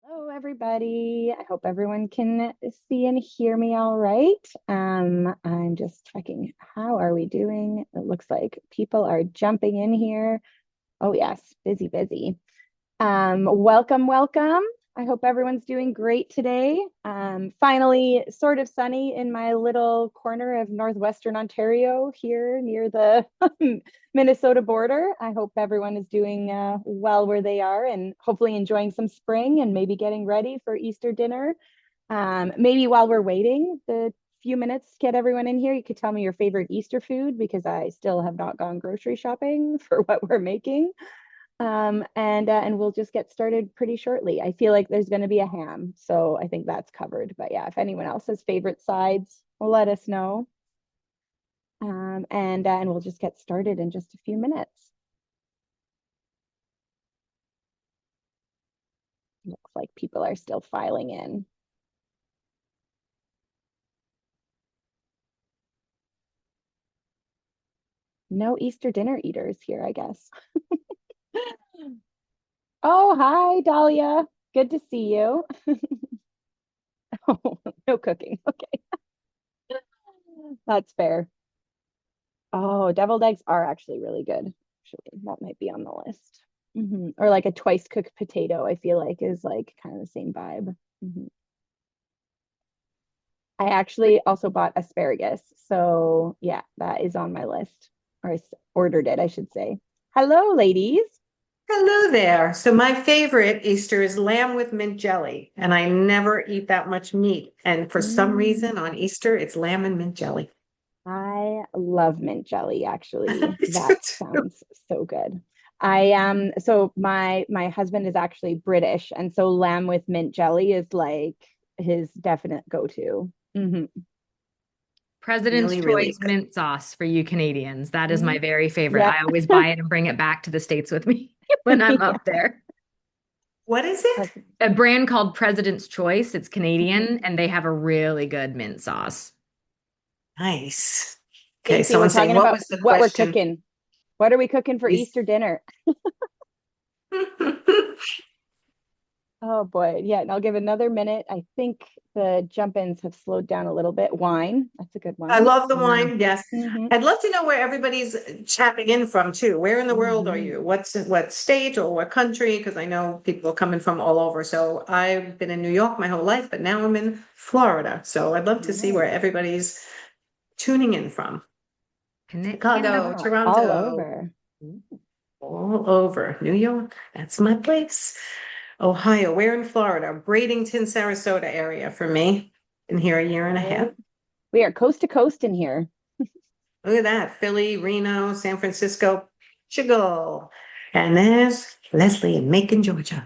Hello, everybody. I hope everyone can see and hear me all right. I'm just checking. How are we doing? It looks like people are jumping in here. Oh, yes, busy, busy. Welcome, welcome. I hope everyone's doing great today. Finally, sort of sunny in my little corner of northwestern Ontario here near the Minnesota border. I hope everyone is doing well where they are and hopefully enjoying some spring and maybe getting ready for Easter dinner. Maybe while we're waiting the few minutes to get everyone in here, you could tell me your favorite Easter food because I still have not gone grocery shopping for what we're making. And we'll just get started pretty shortly. I feel like there's going to be a ham, so I think that's covered. But yeah, if anyone else has favorite sides, let us know. And we'll just get started in just a few minutes. Looks like people are still filing in. No Easter dinner eaters here, I guess. Oh, hi, Dahlia. Good to see you. Oh, no cooking. Okay, that's fair. Oh, deviled eggs are actually really good. Actually, that might be on the list. Or like a twice cooked potato, I feel like is like kind of the same vibe. hmm I actually also bought asparagus. So yeah, that is on my list. Or ordered it, I should say. Hello, ladies. Hello there. So my favorite Easter is lamb with mint jelly, and I never eat that much meat. And for some reason on Mm, Easter, it's lamb and mint jelly. I love mint jelly, actually. Me too, That sounds so good. So my husband is actually British, and so lamb with mint jelly is like his definite go-to. President's really, really Choice good. mint sauce for you Canadians. That is my Mm, very favorite. yep. I always buy it and bring it back to the States with me when I'm Yeah. up there. What is it? That's- A brand called President's Choice. It's Canadian mhm. and they have a really good mint sauce. Nice. Okay, Stacey, we're someone's saying, talking what about was the what we're question? cooking. What are we cooking for Is Easter dinner? Oh boy. Yeah, and I'll give another minute. I think the jump-ins have slowed down a little bit. Wine, that's a good I one. love the wine. Yes. hmm I'd love to know where everybody's chatting in from too. Where in the world are you? hmm What state or what country? Because I know people are coming from all over. So I've been in New York my whole life, but now I'm in Florida. So I'd love to see where Nice. everybody's tuning in from. Chicago, Canada. Yeah, all Toronto, over. all over. New York, that's my place. Ohio, we're in Florida, Bradenton, Sarasota area for me. Been here a year and a half. Right. We are coast to coast in here. Look at that. Philly, Reno, San Francisco, Chicago. And there's Leslie in Macon, Georgia.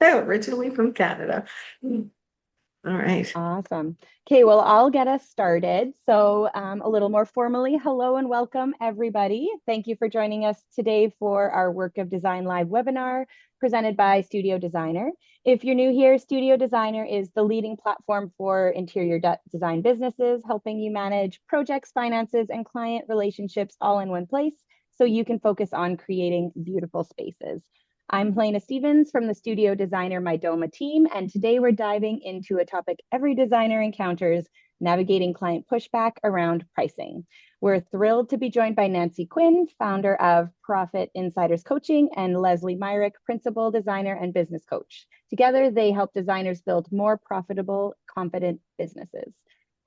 Originally from Canada. All right. Awesome. Okay, well, I'll get us started. So, a little more formally, hello and welcome, everybody. Thank you for joining us today for our Work of Design Live webinar presented by Studio Designer. If you're new here, Studio Designer is the leading platform for interior design businesses, helping you manage projects, finances, and client relationships all in one place so you can focus on creating beautiful spaces. I'm Helena Stevens from the Studio Designer Mydoma team, and today we're diving into a topic every designer encounters, navigating client pushback around pricing. We're thrilled to be joined by Nancy Quinn, founder of Profit Insiders Coaching, and Leslie Myrick, principal designer and business coach. Together, they help designers build more profitable, confident businesses.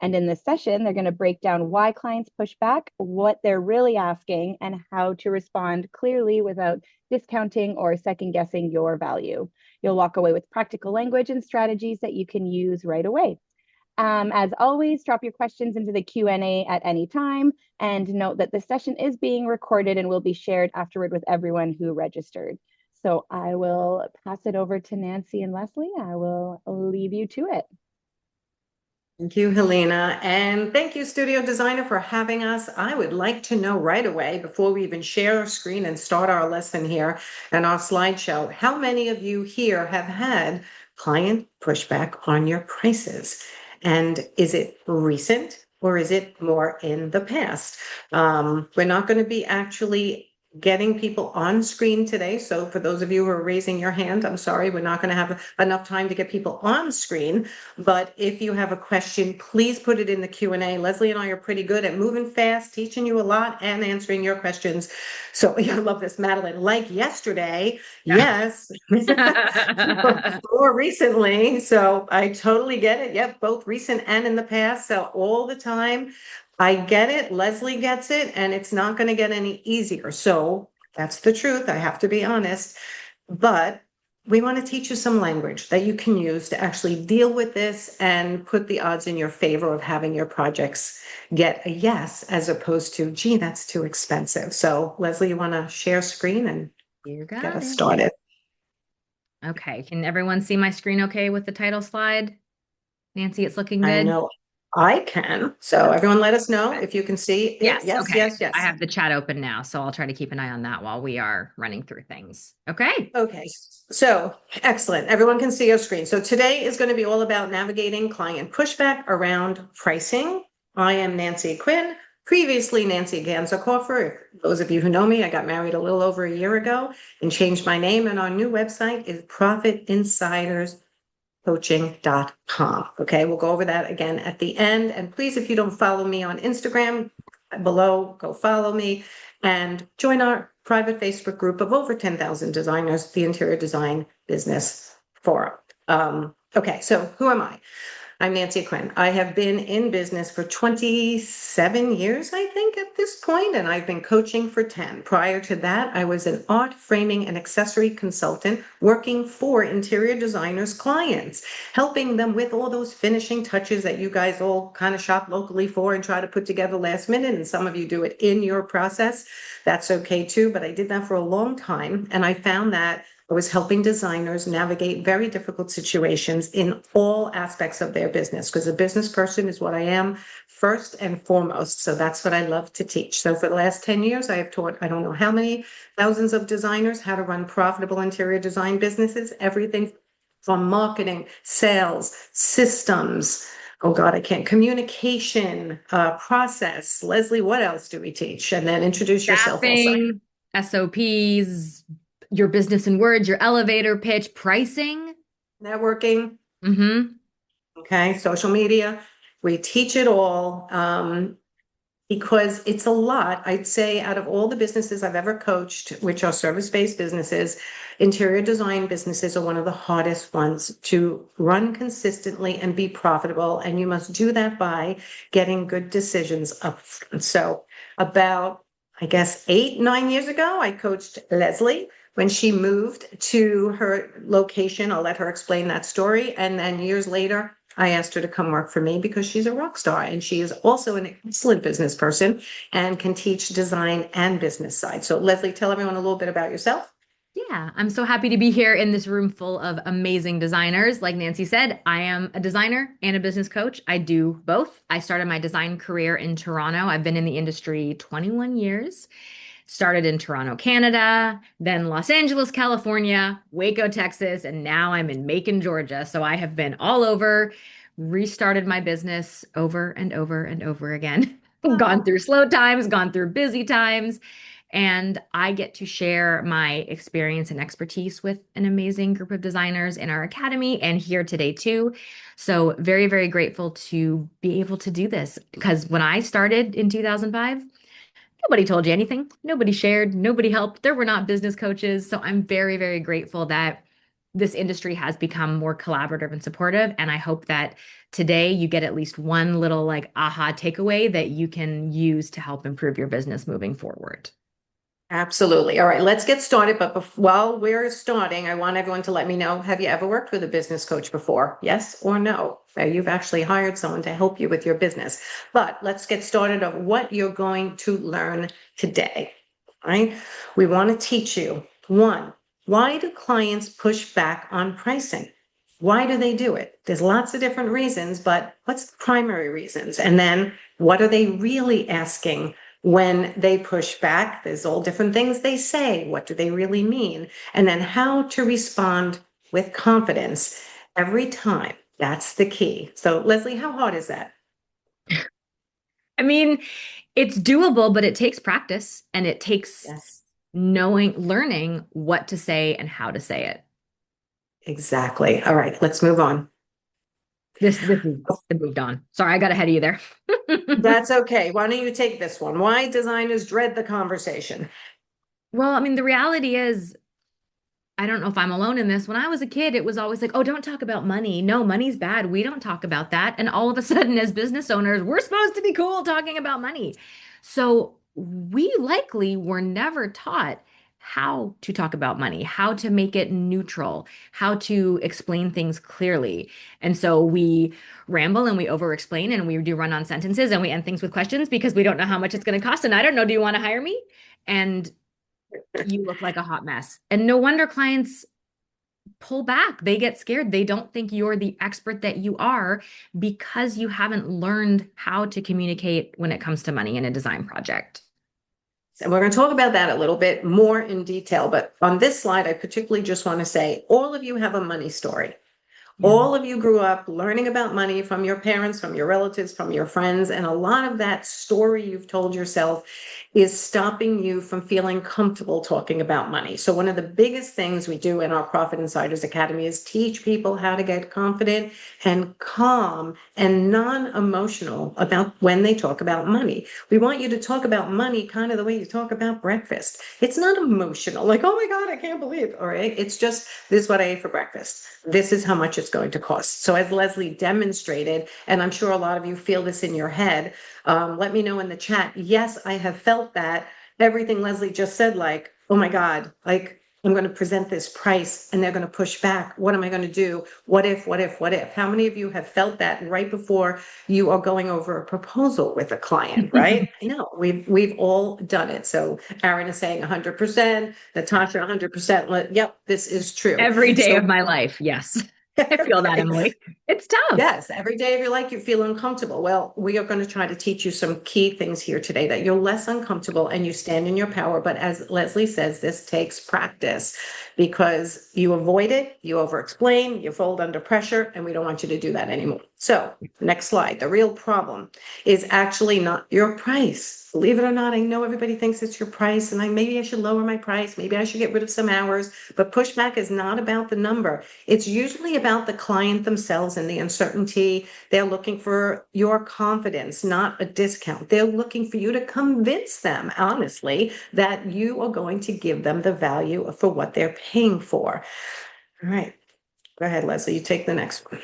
And in this session, they're going to break down why clients push back, what they're really asking, and how to respond clearly without discounting or second guessing your value. You'll walk away with practical language and strategies that you can use right away. As always, drop your questions into the Q&A at any time, and note that this session is being recorded and will be shared afterward with everyone who registered. So I will pass it over to Nancy and Leslie. I will leave you to it. Thank you, Helena. And thank you, Studio Designer, for having us. I would like to know right away, before we even share our screen and start our lesson here and our slideshow, how many of you here have had client pushback on your prices? And is it recent or is it more in the past? We're not going to be actually getting people on screen today. So for those of you who are raising your hand, I'm sorry, we're not going to have enough time to get people on screen. But if you have a question, please put it in the Q&A. Leslie and I are pretty good at moving fast, teaching you a lot, and answering your questions. So I love this, Madeline. Like yesterday, yes, more recently. So I totally get it. Yep, both recent and in the past. So all the time. I get it. Leslie gets it, and it's not going to get any easier. So that's the truth. I have to be honest. But we want to teach you some language that you can use to actually deal with this and put the odds in your favor of having your projects get a yes, as opposed to, gee, that's too expensive. So Leslie, you want to share screen and You get got us it. started? Okay, can everyone see my screen okay with the title slide? Nancy, it's looking I good. know I can. So everyone let us know Okay. if you can see it. Yes, Yes, okay. yes, I yes. have the chat open now, so I'll try to keep an eye on that while we are running through things. Okay. Okay, so excellent. Everyone can see your screen. So today is going to be all about navigating client pushback around pricing. I am Nancy Quinn, previously Nancy Ganzakoffer. Those of you who know me, I got married a little over a year ago and changed my name. And our new website is profitinsiderscoaching.com. Okay, we'll go over that again at the end. And please, if you don't follow me on Instagram, below, go follow me and join our private Facebook group of over 10,000 designers, the Interior Design Business Forum. Okay, so who am I? I'm Nancy Quinn. I have been in business for 27 years, I think, at this point, and I've been coaching for 10. Prior to that, I was an art framing and accessory consultant working for interior designers' clients, helping them with all those finishing touches that you guys all kind of shop locally for and try to put together last minute. And some of you do it in your process. That's okay too, but I did that for a long time. And I found that I was helping designers navigate very difficult situations in all aspects of their business, because a business person is what I am first and foremost. So that's what I love to teach. So for the last 10 years, I have taught, I don't know how many thousands of designers how to run profitable interior design businesses, everything from marketing, sales, systems. Oh God, I can't. Communication, process. Leslie, what else do we teach? And then introduce yourself also. Staffing, SOPs, your business in words, your elevator pitch, pricing. Networking. Mm-hmm. Okay, social media, we teach it all because it's a lot. I'd say out of all the businesses I've ever coached, which are service-based businesses, interior design businesses are one of the hardest ones to run consistently and be profitable. And you must do that by getting good decisions up front. So about, I guess, 8, 9 years ago, I coached Leslie when she moved to her location. I'll let her explain that story. And then years later, I asked her to come work for me because she's a rock star and she is also an excellent business person and can teach design and business side. So Leslie, tell everyone a little bit about yourself. Yeah, I'm so happy to be here in this room full of amazing designers. Like Nancy said, I am a designer and a business coach. I do both. I started my design career in Toronto. I've been in the industry 21 years. Started in Toronto, Canada, then Los Angeles, California, Waco, Texas, and now I'm in Macon, Georgia. So I have been all over, restarted my business over and over and over again. Gone through slow times, gone through busy times, and I get to share my experience and expertise with an amazing group of designers in our academy and here today too. So very, very grateful to be able to do this because when I started in 2005, nobody told you anything. Nobody shared. Nobody helped. There were not business coaches. So I'm very, very grateful that this industry has become more collaborative and supportive. And I hope that today you get at least one little like aha takeaway that you can use to help improve your business moving forward. Absolutely. All right, let's get started. But while we're starting, I want everyone to let me know, have you ever worked with a business coach before? Yes or no? You've actually hired someone to help you with your business. But let's get started on what you're going to learn today. All right. We want to teach you, one, why do clients push back on pricing? Why do they do it? There's lots of different reasons, but what's the primary reasons? And then what are they really asking when they push back? There's all different things they say. What do they really mean? And then how to respond with confidence every time. That's the key. So Leslie, how hard is that? I mean, it's doable, but it takes practice and it takes Yes. learning what to say and how to say it. Exactly. All right, let's move on. This is it moved on. Sorry, I got ahead of you there. That's okay. Why don't you take this one? Why designers dread the conversation? Well, I mean, the reality is, I don't know if I'm alone in this. When I was a kid, it was always like, oh, don't talk about money. No, money's bad. We don't talk about that. And all of a sudden, as business owners, we're supposed to be cool talking about money. So we likely were never taught how to talk about money, how to make it neutral, how to explain things clearly. And so we ramble and we over explain and we do run on sentences and we end things with questions because we don't know how much it's going to cost. And I don't know, do you want to hire me? And you look like a hot mess. And no wonder clients pull back. They get scared. They don't think you're the expert that you are because you haven't learned how to communicate when it comes to money in a design project. And we're going to talk about that a little bit more in detail. But on this slide, I particularly just want to say all of you have a money story. Yeah. All of you grew up learning about money from your parents, from your relatives, from your friends. And a lot of that story you've told yourself is stopping you from feeling comfortable talking about money. So one of the biggest things we do in our Profit Insiders Academy is teach people how to get confident and calm and non-emotional about when they talk about money. We want you to talk about money kind of the way you talk about breakfast. It's not emotional, like, oh my God, I can't believe, all right? It's just, this is what I ate for breakfast. This is how much it's going to cost. So as Leslie demonstrated, and I'm sure a lot of you feel this in your head, let me know in the chat. Yes, I have felt that. Everything Leslie just said, like, oh my God, like I'm going to present this price and they're going to push back. What am I going to do? What if, what if, what if? How many of you have felt that right before you are going over a proposal with a client, right? I know we've all done it. So Aaron is saying 100%, Natasha 100%. Yep, this is true. Every day So of my life. Yes. I feel that, right. Emily. It's tough. Yes, every day of your life you feel uncomfortable. Well, we are going to try to teach you some key things here today that you're less uncomfortable and you stand in your power. But as Leslie says, this takes practice because you avoid it, you over explain, you fold under pressure, and we don't want you to do that anymore. So next slide. The real problem is actually not your price. Believe it or not, I know everybody thinks it's your price and maybe I should lower my price. Maybe I should get rid of some hours, but pushback is not about the number. It's usually about the client themselves and the uncertainty. They're looking for your confidence, not a discount. They're looking for you to convince them, honestly, that you are going to give them the value for what they're paying for. All right. Go ahead, Leslie. You take the next one.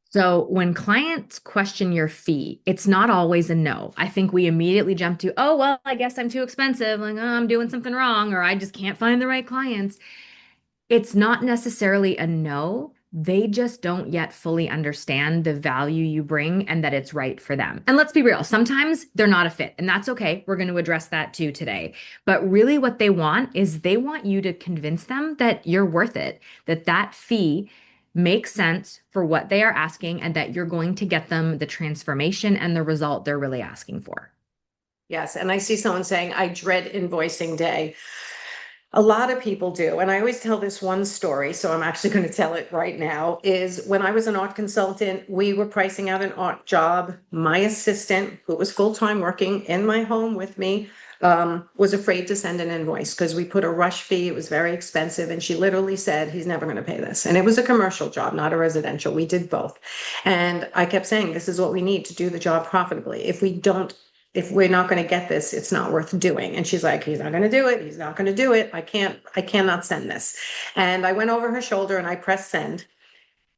So when clients question your fee, it's not always a no. I think we immediately jump to, oh, well, I guess I'm too expensive. Like, oh, I'm doing something wrong, or I just can't find the right clients. It's not necessarily a no. They just don't yet fully understand the value you bring and that it's right for them. And let's be real, sometimes they're not a fit, and that's okay. We're going to address that too today. But really, what they want is they want you to convince them that you're worth it, that that fee makes sense for what they are asking, and that you're going to get them the transformation and the result they're really asking for. Yes. And I see someone saying, I dread invoicing day. A lot of people do. And I always tell this one story, so I'm actually going to tell it right now, is when I was an art consultant, we were pricing out an art job. My assistant, who was full-time working in my home with me, was afraid to send an invoice because we put a rush fee. It was very expensive. And she literally said, he's never going to pay this. And it was a commercial job, not a residential. We did both. And I kept saying, this is what we need to do the job profitably. If we're not going to get this, it's not worth doing. And she's like, he's not going to do it. He's not going to do it. I cannot send this. And I went over her shoulder and I pressed send.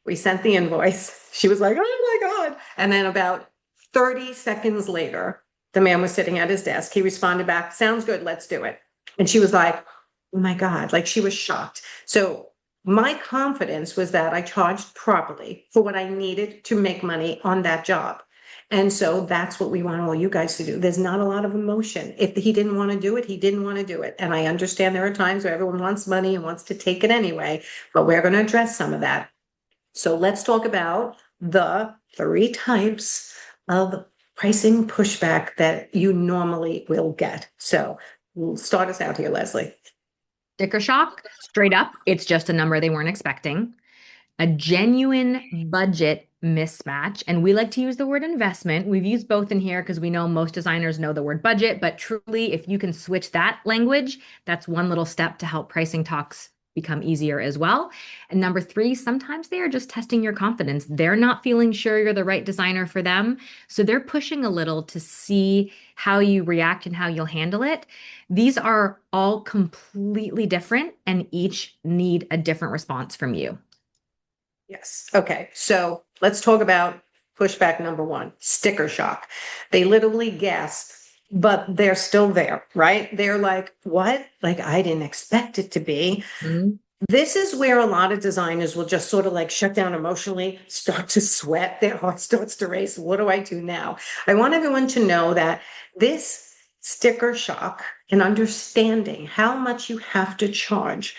We sent the invoice. She was like, oh my God. And then about 30 seconds later, the man was sitting at his desk. He responded back, sounds good. Let's do it. And she was like, oh my God, like she was shocked. So my confidence was that I charged properly for what I needed to make money on that job. And so that's what we want all you guys to do. There's not a lot of emotion. If he didn't want to do it, he didn't want to do it. And I understand there are times where everyone wants money and wants to take it anyway, but we're going to address some of that. So let's talk about the 3 types of pricing pushback that you normally will get. So start us out here, Leslie. Sticker shock, straight up, it's just a number they weren't expecting. a genuine budget mismatch. And we like to use the word investment. We've used both in here because we know most designers know the word budget, but truly, if you can switch that language, that's one little step to help pricing talks become easier as well. And number three, sometimes they are just testing your confidence. They're not feeling sure you're the right designer for them. So they're pushing a little to see how you react and how you'll handle it. These are all completely different and each need a different response from you. Yes. Okay. So let's talk about pushback number one, sticker shock. They literally gasp, but they're still there, right? They're like, what? Like, I didn't expect it to be. Mhm. This is where a lot of designers will just sort of like shut down emotionally, start to sweat, their heart starts to race. What do I do now? I want everyone to know that this sticker shock and understanding how much you have to charge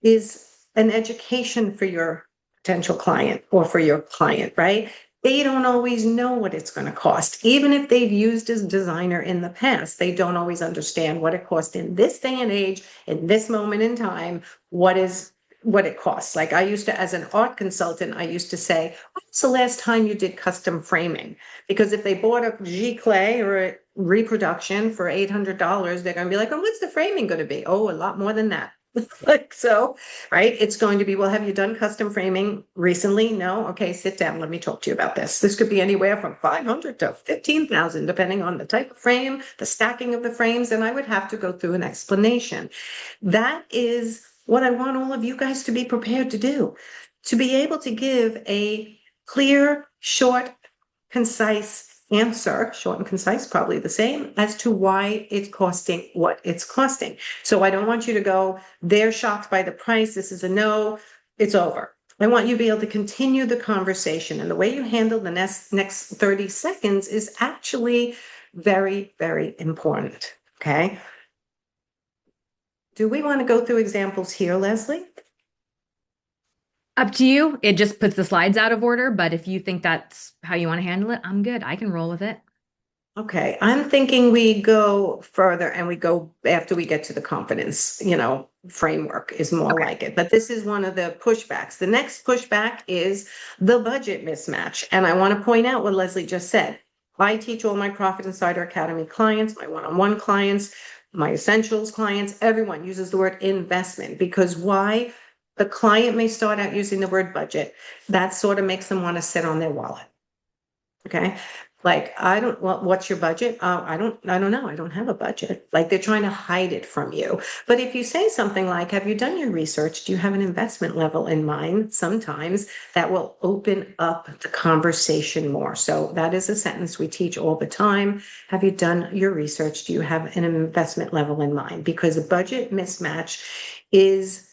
is an education for your potential client or for your client, right? They don't always know what it's going to cost. Even if they've used a designer in the past, they don't always understand what it costs in this day and age, in this moment in time, what it costs. Like I used to, as an art consultant, I used to say, when's the last time you did custom framing? Because if they bought a giclée or a reproduction for $800, they're going to be like, oh, what's the framing going to be? Oh, a lot more than that. Like so, right? It's going to be, well, have you done custom framing recently? No. Okay, sit down. Let me talk to you about this. This could be anywhere from 500 to 15,000, depending on the type of frame, the stacking of the frames, and I would have to go through an explanation. That is what I want all of you guys to be prepared to do, to be able to give a clear, short, concise answer, short and concise, probably the same, as to why it's costing what it's costing. So I don't want you to go, they're shocked by the price, this is a no, it's over. I want you to be able to continue the conversation. And the way you handle the next 30 seconds is actually very, very important. Okay. Do we want to go through examples here, Leslie? Up to you. It just puts the slides out of order, but if you think that's how you want to handle it, I'm good. I can roll with it. Okay, I'm thinking we go further and we go after we get to the confidence, framework is more Okay. like it. But this is one of the pushbacks. The next pushback is the budget mismatch. And I want to point out what Leslie just said. I teach all my Profit Insider Academy clients, my one-on-one clients, my essentials clients, everyone uses the word investment because why? The client may start out using the word budget. That sort of makes them want to sit on their wallet. Okay. Like, what's your budget? I don't know. I don't have a budget. Like they're trying to hide it from you. But if you say something like, have you done your research? Do you have an investment level in mind? Sometimes that will open up the conversation more. So that is a sentence we teach all the time. Have you done your research? Do you have an investment level in mind? Because a budget mismatch is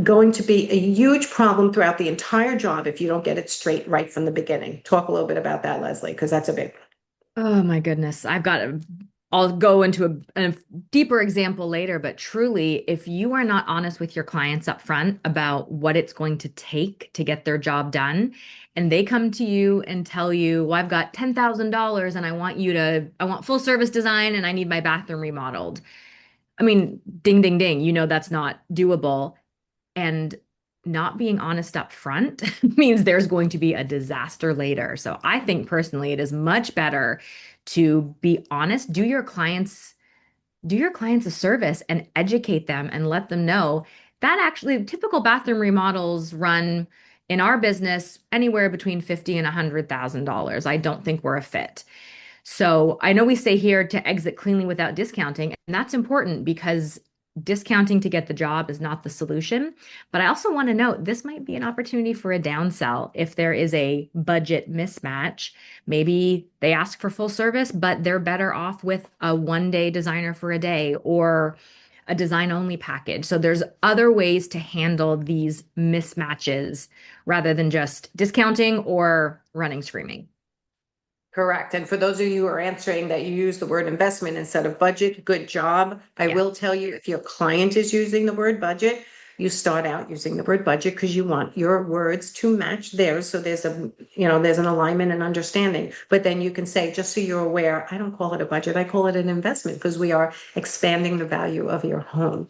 going to be a huge problem throughout the entire job if you don't get it straight right from the beginning. Talk a little bit about that, Leslie, because that's a big one. Oh my goodness. I'll go into a deeper example later, but truly, if you are not honest with your clients up front about what it's going to take to get their job done, and they come to you and tell you, well, I've got $10,000 and I want full service design and I need my bathroom remodeled. I mean, ding, ding, ding, that's not doable. And not being honest up front means there's going to be a disaster later. So I think personally, it is much better to be honest, do your clients a service and educate them and let them know that actually typical bathroom remodels run in our business anywhere between $50,000 and $100,000. I don't think we're a fit. So I know we say here to exit cleanly without discounting, and that's important because discounting to get the job is not the solution. But I also want to note this might be an opportunity for a downsell if there is a budget mismatch. Maybe they ask for full service, but they're better off with a 1-day designer for a day or a design only package. So there's other ways to handle these mismatches rather than just discounting or running screaming. Correct. And for those of you who are answering that you use the word investment instead of budget, good job. I Yeah. will tell you if your client is using the word budget, you start out using the word budget because you want your words to match theirs. So there's there's an alignment and understanding. But then you can say, just so you're aware, I don't call it a budget. I call it an investment because we are expanding the value of your home.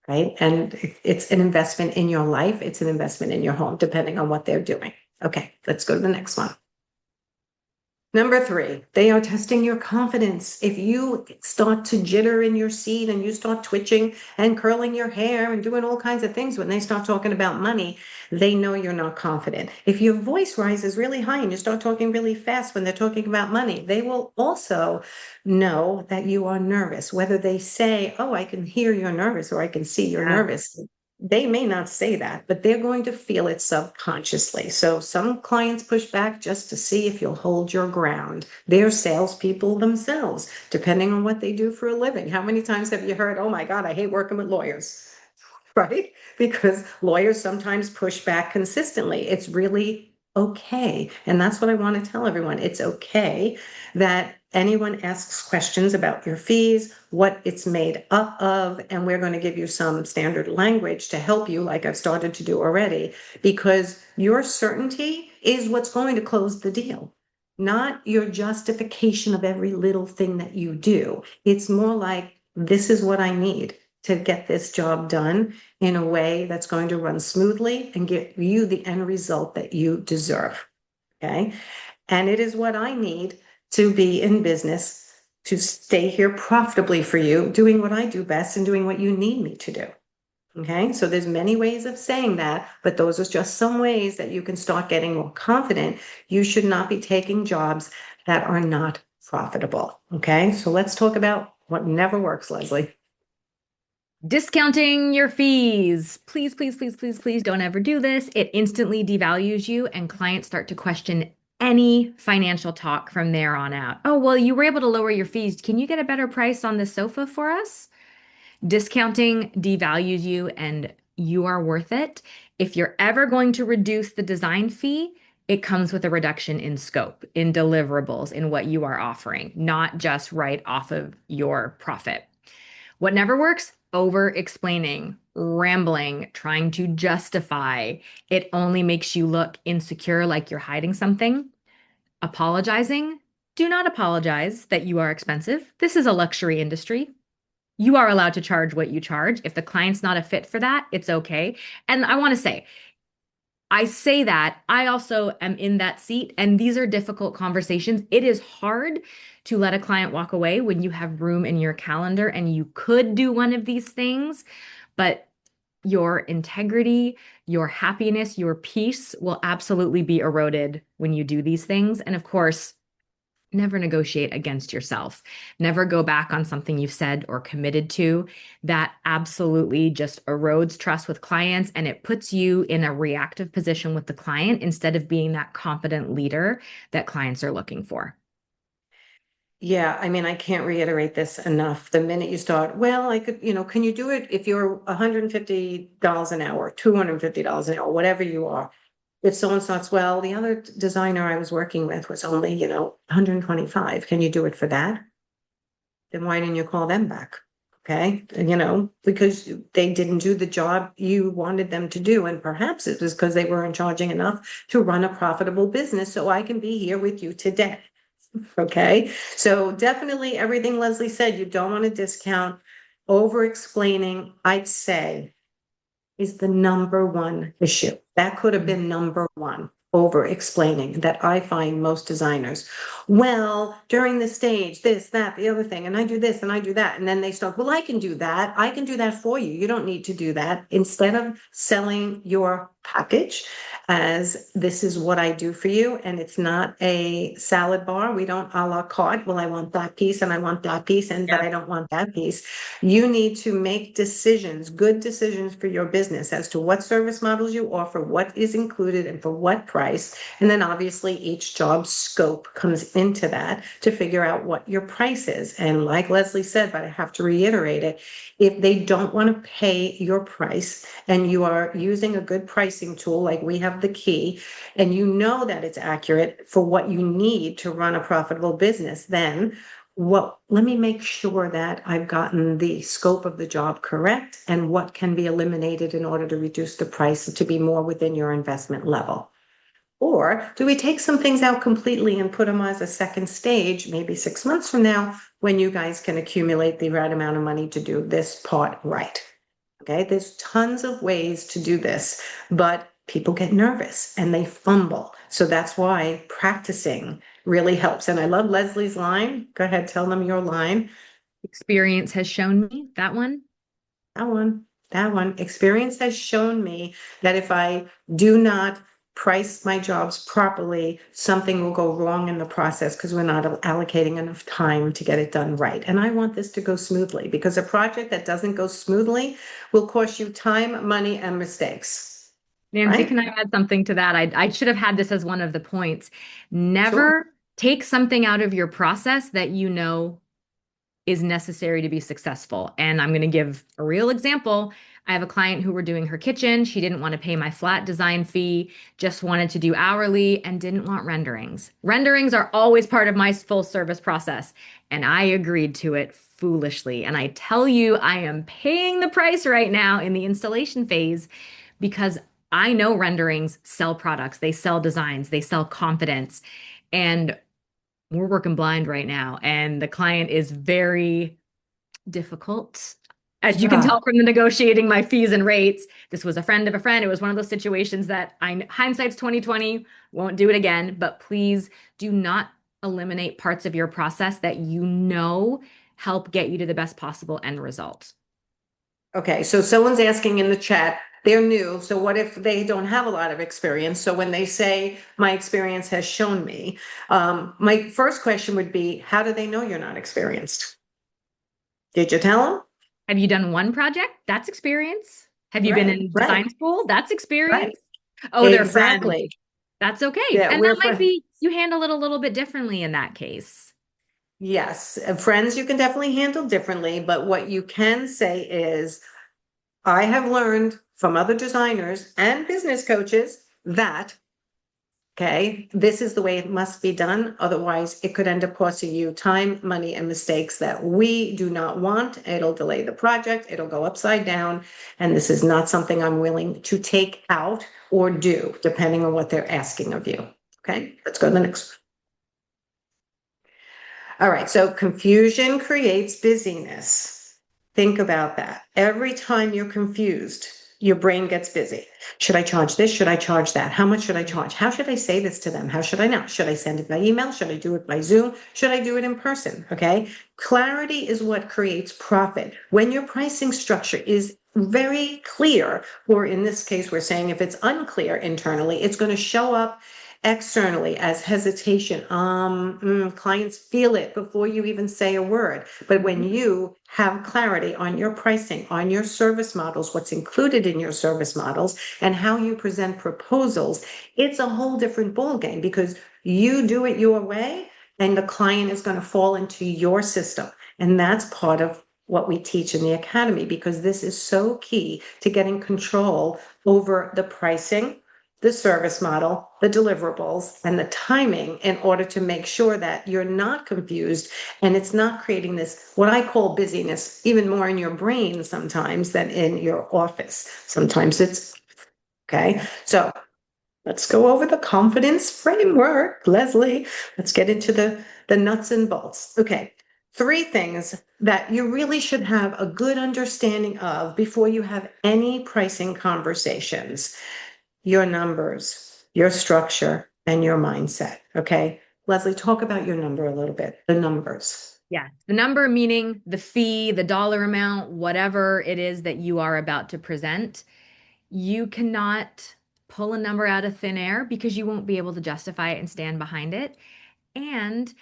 right? And it's an investment in your life. It's an investment in your home, depending on what they're doing. Okay, let's go to the next one. Number 3, they are testing your confidence. If you start to jitter in your seat and you start twitching and curling your hair and doing all kinds of things when they start talking about money, they know you're not confident. If your voice rises really high and you start talking really fast when they're talking about money, they will also know that you are nervous. Whether they say, oh, I can hear you're nervous, or I can see you're nervous. They may not say that, but they're going to feel it subconsciously. So some clients push back just to see if you'll hold your ground. They're salespeople themselves, depending on what they do for a living. How many times have you heard, oh my God, I hate working with lawyers, right? Because lawyers sometimes push back consistently. It's really okay. And that's what I want to tell everyone. It's okay that anyone asks questions about your fees, what it's made up of, and we're going to give you some standard language to help you, like I've started to do already, because your certainty is what's going to close the deal, not your justification of every little thing that you do. It's more like, this is what I need to get this job done in a way that's going to run smoothly and get you the end result that you deserve. Okay. And it is what I need to be in business, to stay here profitably for you, doing what I do best and doing what you need me to do. Okay. So there's many ways of saying that, but those are just some ways that you can start getting more confident. You should not be taking jobs that are not profitable. Okay. So let's talk about what never works, Leslie. Discounting your fees. Please, please, please, please, please don't ever do this. It instantly devalues you, and clients start to question any financial talk from there on out. Oh, well, you were able to lower your fees. Can you get a better price on this sofa for us? Discounting devalues you, and you are worth it. If you're ever going to reduce the design fee, it comes with a reduction in scope, in deliverables, in what you are offering, not just right off of your profit. What never works? Over explaining, rambling, trying to justify. It only makes you look insecure, like you're hiding something. Apologizing. Do not apologize that you are expensive. This is a luxury industry. You are allowed to charge what you charge. If the client's not a fit for that, it's okay. And I want to say, I say that I also am in that seat, and these are difficult conversations. It is hard to let a client walk away when you have room in your calendar and you could do one of these things, but your integrity, your happiness, your peace will absolutely be eroded when you do these things. And of course, never negotiate against yourself. Never go back on something you've said or committed to. That absolutely just erodes trust with clients, and it puts you in a reactive position with the client instead of being that confident leader that clients are looking for. Yeah, I mean, I can't reiterate this enough. The minute you start, well, I could, can you do it if you're $150 an hour, $250 an hour, whatever you are? If someone starts, well, the other designer I was working with was only, 125. Can you do it for that? Then why didn't you call them back? Okay. And, because they didn't do the job you wanted them to do. And perhaps it was because they weren't charging enough to run a profitable business. So I can be here with you today. Okay. So definitely everything Leslie said, you don't want to discount. Over explaining, I'd say, is the number one issue. That could have been number one, over explaining, that I find most designers. Well, during the stage, this, that, the other thing, and I do this and I do that. And then they start, well, I can do that. I can do that for you. You don't need to do that. Instead of selling your package as this is what I do for you, and it's not a salad bar. We don't a la carte. Well, I want that piece and I want that piece, but I don't want that piece. You need to make decisions, good decisions for your business as to what service models you offer, what is included and for what price. And then obviously each job scope comes into that to figure out what your price is. And like Leslie said, but I have to reiterate it, if they don't want to pay your price and you are using a good pricing tool, like we have the key, and you know that it's accurate for what you need to run a profitable business, then let me make sure that I've gotten the scope of the job correct and what can be eliminated in order to reduce the price to be more within your investment level. Or do we take some things out completely and put them as a second stage, maybe 6 months from now, when you guys can accumulate the right amount of money to do this part right? Okay, there's tons of ways to do this, but people get nervous and they fumble. So that's why practicing really helps. And I love Leslie's line. Go ahead, tell them your line. Experience has shown me that one. That one, that one. Experience has shown me that if I do not price my jobs properly, something will go wrong in the process because we're not allocating enough time to get it done right. And I want this to go smoothly because a project that doesn't go smoothly will cost you time, money, and mistakes, Nancy, right? can I add something to that? I should have had this as one of the points. Sure. Never take something out of your process that you know is necessary to be successful. And I'm going to give a real example. I have a client who were doing her kitchen. She didn't want to pay my flat design fee, just wanted to do hourly and didn't want renderings. Renderings are always part of my full service process. And I agreed to it foolishly. And I tell you, I am paying the price right now in the installation phase because I know renderings sell products, they sell designs, they sell confidence. And we're working blind right now, and the client is very difficult. As you can Yeah. tell from the negotiating my fees and rates, this was a friend of a friend. It was one of those situations that hindsight's 2020, won't do it again, but please do not eliminate parts of your process that you know help get you to the best possible end result. Okay, so someone's asking in the chat, they're new. So what if they don't have a lot of experience? So when they say my experience has shown me, my first question would be, how do they know you're not experienced? Did you tell them? Have you done one project? That's experience. Have you been Right, in right, design school? That's right. experience. Oh, they're friends. Exactly. That's okay. Yeah, And that we're might friends. be, you handle it a little bit differently in that case. Yes, friends you can definitely handle differently, but what you can say is, I have learned from other designers and business coaches that, okay, this is the way it must be done. Otherwise, it could end up costing you time, money, and mistakes that we do not want. It'll delay the project, it'll go upside down, and this is not something I'm willing to take out or do, depending on what they're asking of you. Okay, let's go to the next. All right, so confusion creates busyness. Think about that. Every time you're confused, your brain gets busy. Should I charge this? Should I charge that? How much should I charge? How should I say this to them? How should I not? Should I send it by email? Should I do it by Zoom? Should I do it in person? Okay. Clarity is what creates profit. When your pricing structure is very clear, or in this case, we're saying if it's unclear internally, it's going to show up externally as hesitation. Clients feel it before you even say a word. But when you have clarity on your pricing, on your service models, what's included in your service models, and how you present proposals, it's a whole different ballgame because you do it your way and the client is going to fall into your system. And that's part of what we teach in the academy because this is so key to getting control over the pricing, the service model, the deliverables, and the timing in order to make sure that you're not confused and it's not creating this, what I call busyness, even more in your brain sometimes than in your office. Sometimes it's okay. So let's go over the confidence framework, Leslie. Let's get into the nuts and bolts. Okay. 3 things that you really should have a good understanding of before you have any pricing conversations: your numbers, your structure, and your mindset. Okay. Leslie, talk about your number a little bit, the numbers. Yeah. The number meaning the fee, the dollar amount, whatever it is that you are about to present. You cannot pull a number out of thin air because you won't be able to justify it and stand behind it. And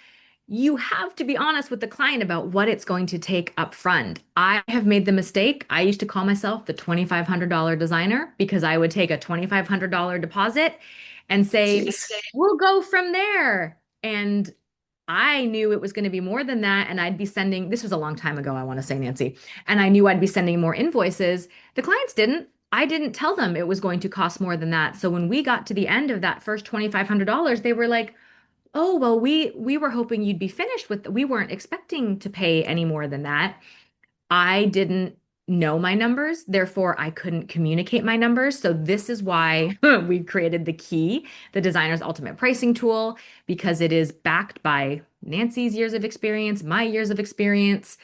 you have to be honest with the client about what it's going to take up front. I have made the mistake. I used to call myself the $2,500 designer because I would take a $2,500 deposit and say, Jeez. we'll go from there. And I knew it was going to be more than that. And I'd be sending, this was a long time ago, I want to say, Nancy, and I knew I'd be sending more invoices. The clients didn't. I didn't tell them it was going to cost more than that. So when we got to the end of that first $2,500, they were like, oh, well, we were hoping you'd be finished with, we weren't expecting to pay any more than that. I didn't know my numbers, therefore I couldn't communicate my numbers. So this is why we created the key, the designer's ultimate pricing tool, because it is backed by Nancy's years of experience, my years of experience.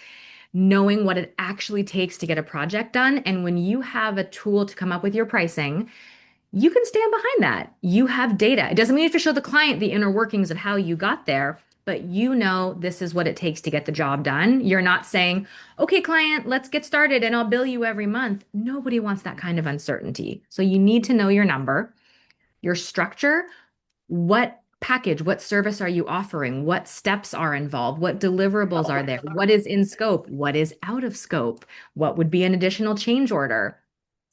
knowing what it actually takes to get a project done. And when you have a tool to come up with your pricing, you can stand behind that. You have data. It doesn't mean you have to show the client the inner workings of how you got there, but you know this is what it takes to get the job done. You're not saying, okay, client, let's get started and I'll bill you every month. Nobody wants that kind of uncertainty. So you need to know your number, your structure, what package, what service are you offering? What steps are involved? What deliverables are there? What is in scope? What is out of scope? What would be an additional change order?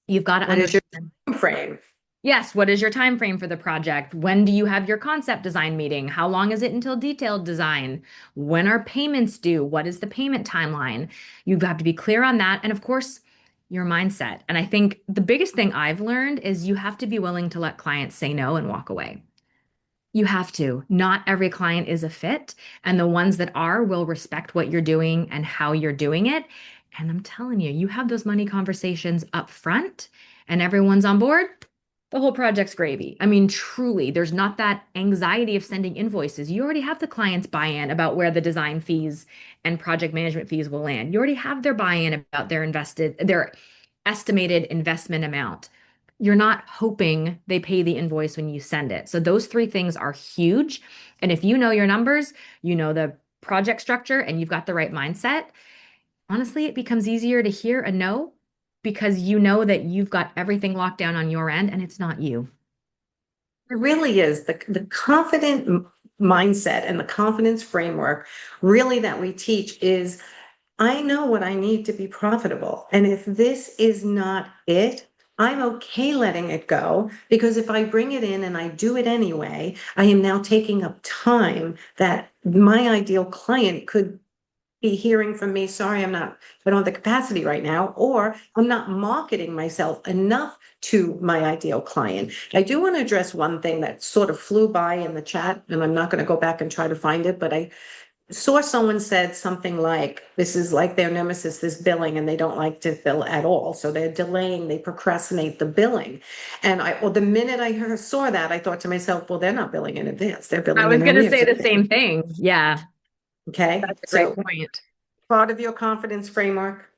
You've got to What is your understand. time frame? Yes, what is your time frame for the project? When do you have your concept design meeting? How long is it until detailed design? When are payments due? What is the payment timeline? You have to be clear on that. And of course, your mindset. And I think the biggest thing I've learned is you have to be willing to let clients say no and walk away. You have to. Not every client is a fit, and the ones that are will respect what you're doing and how you're doing it. And I'm telling you, you have those money conversations up front and everyone's on board, the whole project's gravy. I mean, truly, there's not that anxiety of sending invoices. You already have the client's buy-in about where the design fees and project management fees will land. You already have their buy-in about their estimated investment amount. You're not hoping they pay the invoice when you send it. So those three things are huge. And if you know your numbers, you know the project structure, and you've got the right mindset, honestly, it becomes easier to hear a no because you know that you've got everything locked down on your end and it's not you. It really is the confident mindset and the confidence framework really that we teach is I know what I need to be profitable. And if this is not it, I'm okay letting it go because if I bring it in and I do it anyway, I am now taking up time that my ideal client could be hearing from me, sorry, I don't have the capacity right now, or I'm not marketing myself enough to my ideal client. I do want to address one thing that sort of flew by in the chat, and I'm not going to go back and try to find it, but I saw someone said something like, this is like their nemesis, this billing, and they don't like to bill at all. So they're delaying, they procrastinate the billing. And the minute I saw that, I thought to myself, well, they're not billing in advance, they're I billing was in going to arrears. say the same thing. Yeah, Okay. that's a So great point. part of your confidence framework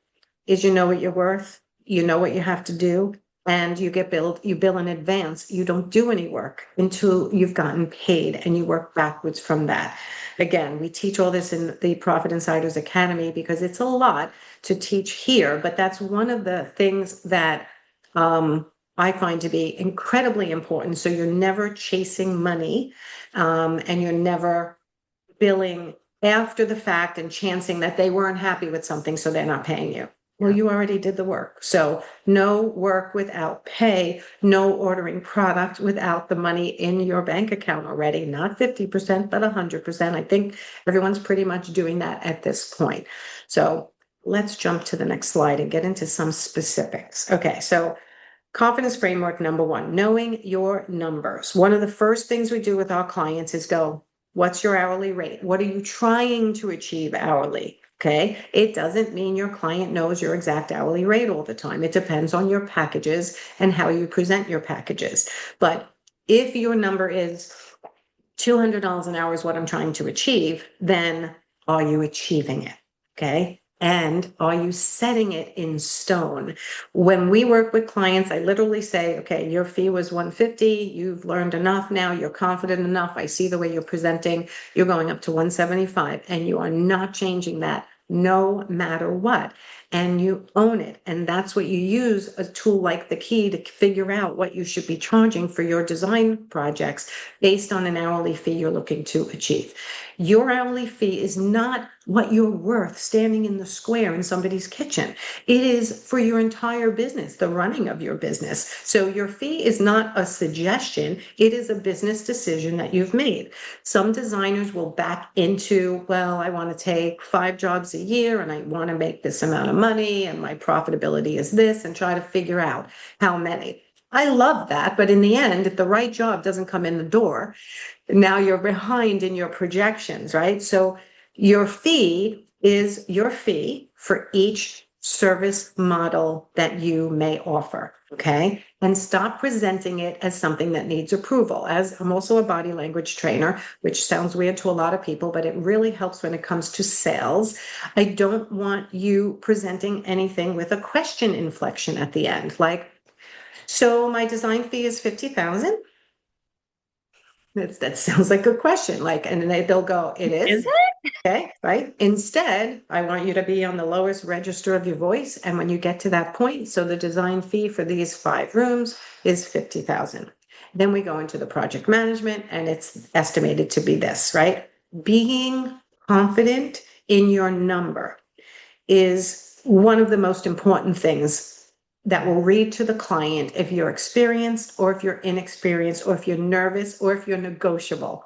is you know what you're worth, you know what you have to do, and you bill in advance. You don't do any work until you've gotten paid and you work backwards from that. Again, we teach all this in the Profit Insiders Academy because it's a lot to teach here, but that's one of the things that I find to be incredibly important. So you're never chasing money, and you're never billing after the fact and chancing that they weren't happy with something, so they're not paying you. Well, you already did the work. So no work without pay, no ordering product without the money in your bank account already, not 50%, but 100%. I think everyone's pretty much doing that at this point. So let's jump to the next slide and get into some specifics. Okay, so confidence framework number one, knowing your numbers. One of the first things we do with our clients is go, what's your hourly rate? What are you trying to achieve hourly? Okay. It doesn't mean your client knows your exact hourly rate all the time. It depends on your packages and how you present your packages. But if your number is $200 an hour is what I'm trying to achieve, then are you achieving it? Okay. And are you setting it in stone? When we work with clients, I literally say, okay, your fee was 150. You've learned enough now. You're confident enough. I see the way you're presenting. You're going up to 175 and you are not changing that no matter what. And you own it. And that's what you use a tool like the Key to figure out what you should be charging for your design projects based on an hourly fee you're looking to achieve. Your hourly fee is not what you're worth standing in the square in somebody's kitchen. It is for your entire business, the running of your business. So your fee is not a suggestion. It is a business decision that you've made. Some designers will back into, well, I want to take 5 jobs a year and I want to make this amount of money and my profitability is this, and try to figure out how many. I love that. But in the end, if the right job doesn't come in the door, now you're behind in your projections, right? So your fee is your fee for each service model that you may offer, okay? And stop presenting it as something that needs approval. As I'm also a body language trainer, which sounds weird to a lot of people, but it really helps when it comes to sales. I don't want you presenting anything with a question inflection at the end, like, so my design fee is 50,000. That sounds like a question, like, and they'll go, it Is is. it? Okay, right? Instead, I want you to be on the lowest register of your voice. And when you get to that point, so the design fee for these 5 rooms is 50,000. Then we go into the project management and it's estimated to be this, right? Being confident in your number is one of the most important things that will read to the client if you're experienced or if you're inexperienced or if you're nervous or if you're negotiable.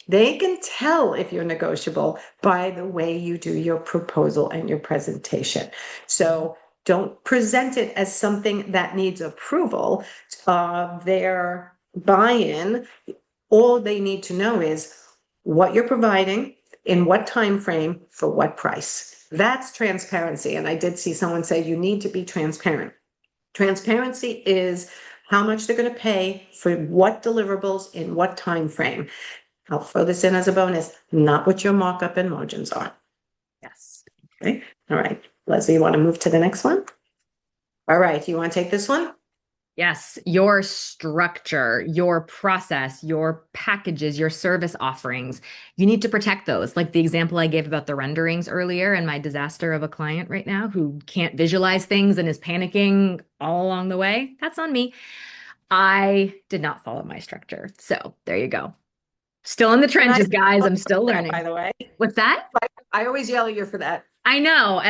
They can tell if you're negotiable by the way you do your proposal and your presentation. So don't present it as something that needs approval. Their buy-in, all they need to know is what you're providing, in what time frame, for what price. That's transparency. And I did see someone say you need to be transparent. Transparency is how much they're going to pay for what deliverables in what time frame. I'll throw this in as a bonus, not what your markup and margins are. Yes. Okay. All right. Leslie, you want to move to the next one? All right. You want to take this one? Yes, your structure, your process, your packages, your service offerings, you need to protect those. Like the example I gave about the renderings earlier and my disaster of a client right now who can't visualize things and is panicking all along the way. That's on me. I did not follow my structure. So there you go. Still in the trenches, guys. I'm still learning. By the way, What's that? I always yell at you for that. I know.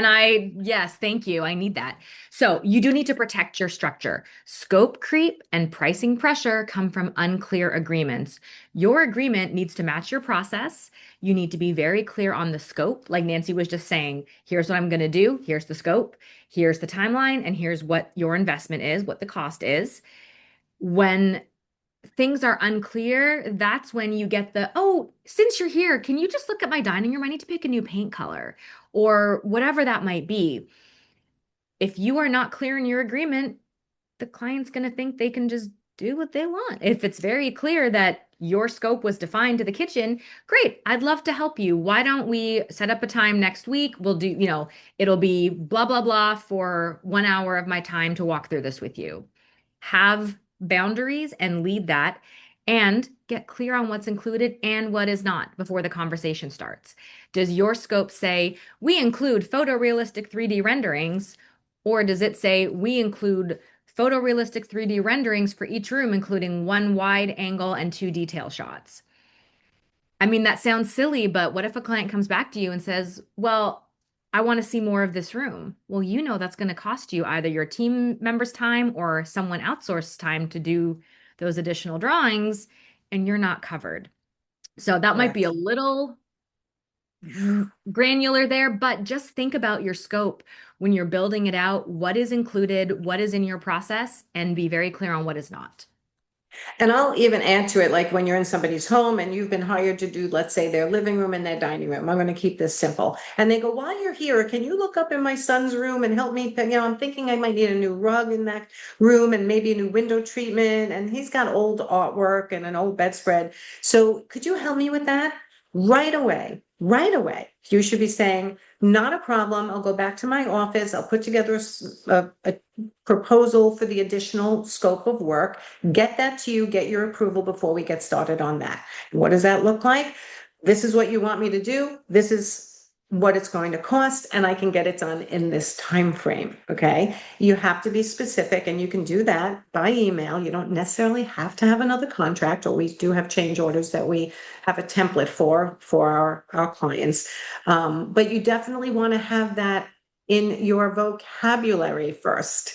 Yes, thank you. I need that. So you do need to protect your structure. Scope creep and pricing pressure come from unclear agreements. Your agreement needs to match your process. You need to be very clear on the scope. Like Nancy was just saying, here's what I'm going to do. Here's the scope. Here's the timeline. And here's what your investment is, what the cost is. When things are unclear, that's when you get the, oh, since you're here, can you just look at my dining room? I need to pick a new paint color or whatever that might be. If you are not clear in your agreement, the client's going to think they can just do what they want. If it's very clear that your scope was defined to the kitchen, great, I'd love to help you. Why don't we set up a time next week? We'll do, it'll be blah, blah, blah for 1 hour of my time to walk through this with you. Have boundaries and lead that and get clear on what's included and what is not before the conversation starts. Does your scope say we include photorealistic 3D renderings, or does it say we include photorealistic 3D renderings for each room, including 1 wide angle and 2 detail shots? I mean, that sounds silly, but what if a client comes back to you and says, well, I want to see more of this room. Well, that's going to cost you either your team member's time or someone outsourced time to do those additional drawings, and you're not covered. So that might be a little granular there, but just think about your scope when you're building it out, what is included, what is in your process, and be very clear on what is not. And I'll even add to it, like when you're in somebody's home and you've been hired to do, let's say, their living room and their dining room. I'm going to keep this simple. And they go, while you're here, can you look up in my son's room and help me? I'm thinking I might need a new rug in that room and maybe a new window treatment. And he's got old artwork and an old bedspread. So could you help me with that? Right away. You should be saying, not a problem. I'll go back to my office. I'll put together a proposal for the additional scope of work, get that to you, get your approval before we get started on that. What does that look like? This is what you want me to do. This is what it's going to cost, and I can get it done in this time frame. Okay. You have to be specific, and you can do that by email. You don't necessarily have to have another contract, or we do have change orders that we have a template for our clients. But you definitely want to have that in your vocabulary first.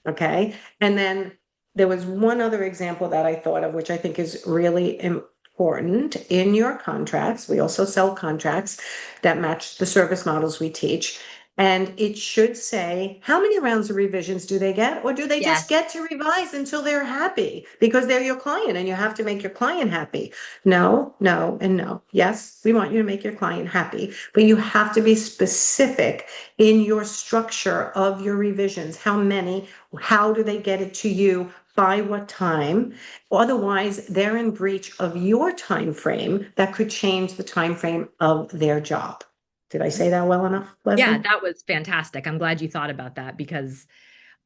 Okay. And then there was one other example that I thought of, which I think is really important in your contracts. We also sell contracts that match the service models we teach. And it should say, how many rounds of revisions do they get? Or do they just Yes. get to revise until they're happy because they're your client and you have to make your client happy? No, no, and no. Yes, we want you to make your client happy, but you have to be specific in your structure of your revisions. How many? How do they get it to you? By what time? Otherwise, they're in breach of your time frame that could change the time frame of their job. Did I say that well enough, Yeah, Leslie? that was fantastic. I'm glad you thought about that because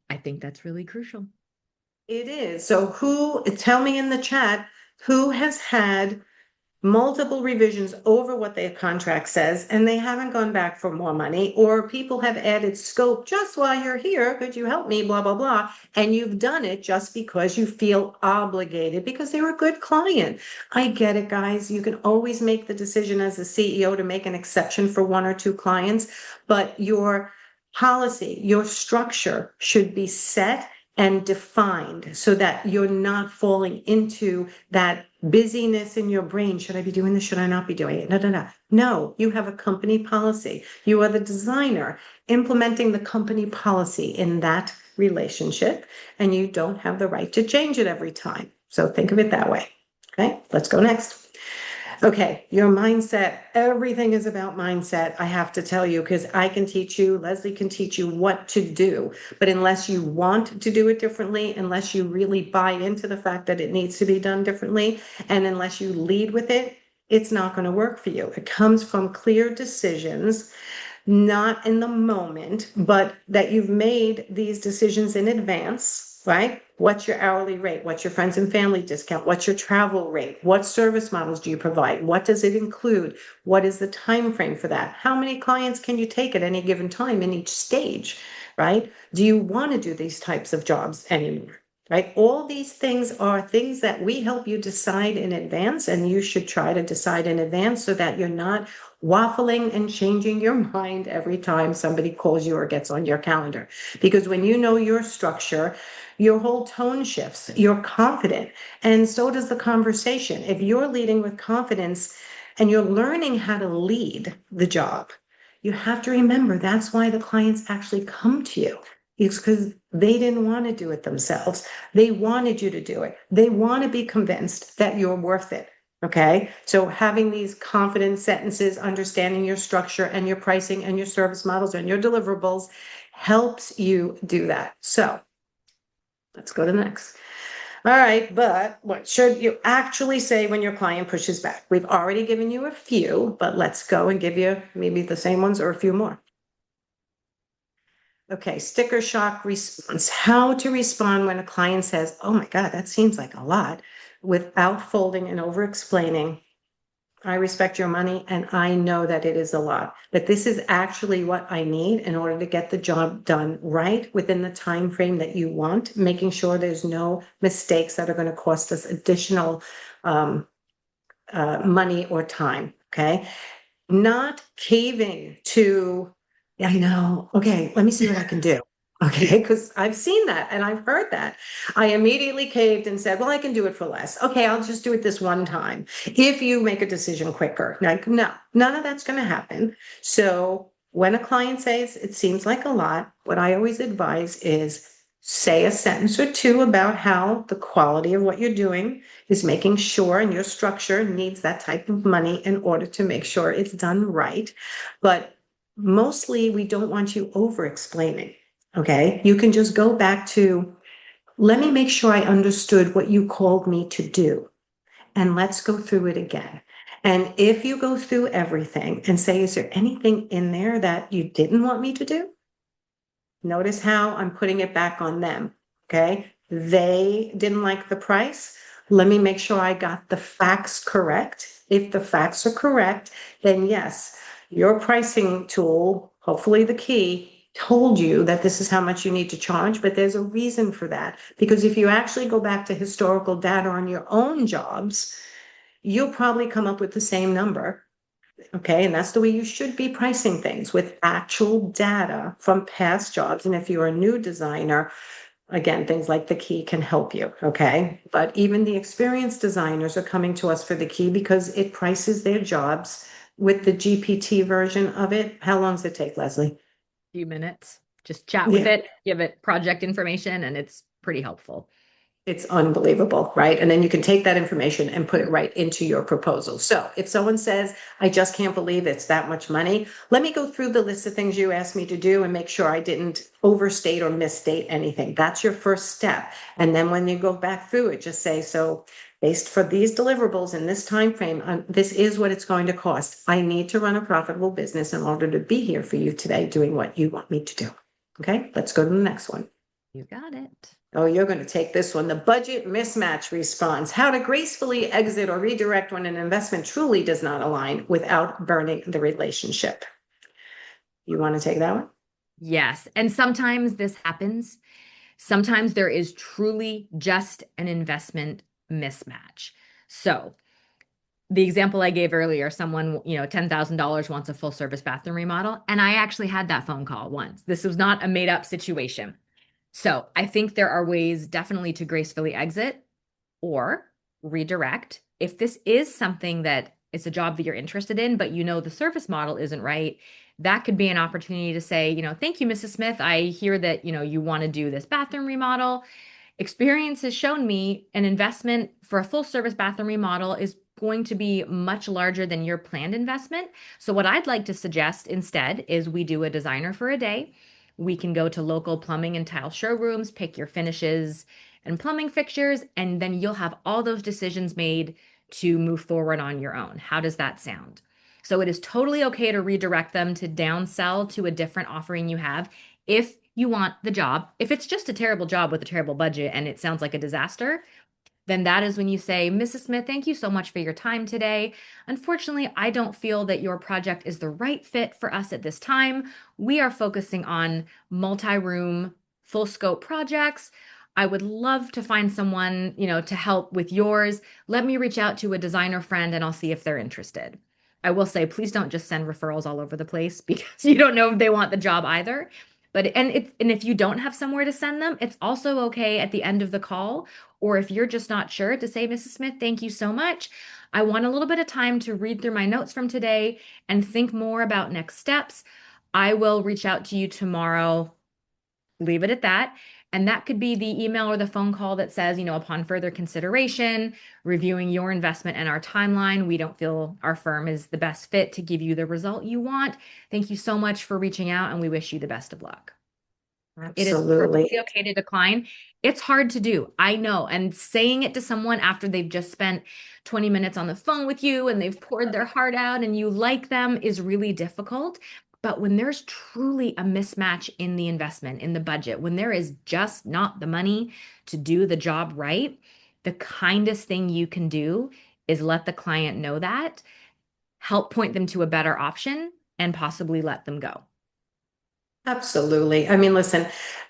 I think that's really crucial. It is. So tell me in the chat, who has had multiple revisions over what their contract says and they haven't gone back for more money, or people have added scope just while you're here, could you help me, blah blah blah, and you've done it just because you feel obligated because they're a good client. I get it, guys. You can always make the decision as a CEO to make an exception for one or two clients, but your policy, your structure should be set and defined so that you're not falling into that busyness in your brain. Should I be doing this? Should I not be doing it? No, no, no. No, you have a company policy. You are the designer implementing the company policy in that relationship, and you don't have the right to change it every time. So think of it that way. Okay, let's go next. Okay, your mindset, everything is about mindset. I have to tell you, because I can teach you, Leslie can teach you what to do. But unless you want to do it differently, unless you really buy into the fact that it needs to be done differently, and unless you lead with it, it's not going to work for you. It comes from clear decisions, not in the moment, but that you've made these decisions in advance, right? What's your hourly rate? What's your friends and family discount? What's your travel rate? What service models do you provide? What does it include? What is the time frame for that? How many clients can you take at any given time in each stage, right? Do you want to do these types of jobs anymore? Right? All these things are things that we help you decide in advance, and you should try to decide in advance so that you're not waffling and changing your mind every time somebody calls you or gets on your calendar. Because when you know your structure, your whole tone shifts, you're confident, and so does the conversation. If you're leading with confidence and you're learning how to lead the job, you have to remember that's why the clients actually come to you. It's because they didn't want to do it themselves. They wanted you to do it. They want to be convinced that you're worth it. Okay, so having these confident sentences, understanding your structure and your pricing and your service models and your deliverables helps you do that. So let's go to the next. All right, but what should you actually say when your client pushes back? We've already given you a few, but let's go and give you maybe the same ones or a few more. Okay, sticker shock response. How to respond when a client says, oh my God, that seems like a lot, without folding and over explaining. I respect your money and I know that it is a lot, but this is actually what I need in order to get the job done right within the time frame that you want, making sure there's no mistakes that are going to cost us additional money or time. Okay. Not caving to, yeah, I know. Okay, let me see what I can do. Okay, because I've seen that and I've heard that. I immediately caved and said, well, I can do it for less. Okay, I'll just do it this one time. If you make a decision quicker. Like, no, none of that's going to happen. So when a client says it seems like a lot, what I always advise is say a sentence or two about how the quality of what you're doing is making sure, and your structure needs that type of money in order to make sure it's done right. But mostly we don't want you over explaining. Okay. You can just go back to, let me make sure I understood what you called me to do. And let's go through it again. And if you go through everything and say, is there anything in there that you didn't want me to do? Notice how I'm putting it back on them. Okay. They didn't like the price. Let me make sure I got the facts correct. If the facts are correct, then yes, your pricing tool, hopefully the key, told you that this is how much you need to charge, but there's a reason for that. Because if you actually go back to historical data on your own jobs, you'll probably come up with the same number. Okay, and that's the way you should be pricing things, with actual data from past jobs. And if you're a new designer, again, things like the key can help you. Okay, but even the experienced designers are coming to us for the key because it prices their jobs with the GPT version of it. How long does it take, Leslie? few minutes, just chat with Yeah. it, give it project information, and it's pretty helpful. It's unbelievable, right? And then you can take that information and put it right into your proposal. So if someone says, I just can't believe it's that much money, let me go through the list of things you asked me to do and make sure I didn't overstate or misstate anything. That's your first step. And then when you go back through it, just say, so based for these deliverables in this time frame, this is what it's going to cost. I need to run a profitable business in order to be here for you today doing what you want me to do. Okay, let's go to the next one. You got it. Oh, you're going to take this one. The budget mismatch response. How to gracefully exit or redirect when an investment truly does not align without burning the relationship. You want to take that one? Yes. And sometimes this happens. Sometimes there is truly just an investment mismatch. So, the example I gave earlier, someone, $10,000 wants a full service bathroom remodel. And I actually had that phone call once. This was not a made up situation. So I think there are ways definitely to gracefully exit or redirect. If this is something that it's a job that you're interested in, but the service model isn't right, that could be an opportunity to say, thank you, Mrs. Smith. I hear that, you want to do this bathroom remodel. Experience has shown me an investment for a full service bathroom remodel is going to be much larger than your planned investment. So what I'd like to suggest instead is we do a designer for a day. We can go to local plumbing and tile showrooms, pick your finishes and plumbing fixtures, and then you'll have all those decisions made to move forward on your own. How does that sound? So it is totally okay to redirect them to downsell to a different offering you have if you want the job. If it's just a terrible job with a terrible budget and it sounds like a disaster, then that is when you say, Mrs. Smith, thank you so much for your time today. Unfortunately, I don't feel that your project is the right fit for us at this time. We are focusing on multi-room, full scope projects. I would love to find someone, to help with yours. Let me reach out to a designer friend and I'll see if they're interested. I will say, please don't just send referrals all over the place because you don't know if they want the job either. And if you don't have somewhere to send them, it's also okay at the end of the call, or if you're just not sure, to say, Mrs. Smith, thank you so much. I want a little bit of time to read through my notes from today and think more about next steps. I will reach out to you tomorrow. Leave it at that. And that could be the email or the phone call that says, upon further consideration, reviewing your investment and our timeline, we don't feel our firm is the best fit to give you the result you want. Thank you so much for reaching out, and we wish you the best of luck. It is Absolutely. perfectly okay to decline. It's hard to do. I know. And saying it to someone after they've just spent 20 minutes on the phone with you and they've poured their heart out and you like them is really difficult. But when there's truly a mismatch in the investment, in the budget, when there is just not the money to do the job right, the kindest thing you can do is let the client know that, help point them to a better option, and possibly let them go. Absolutely. I mean, listen,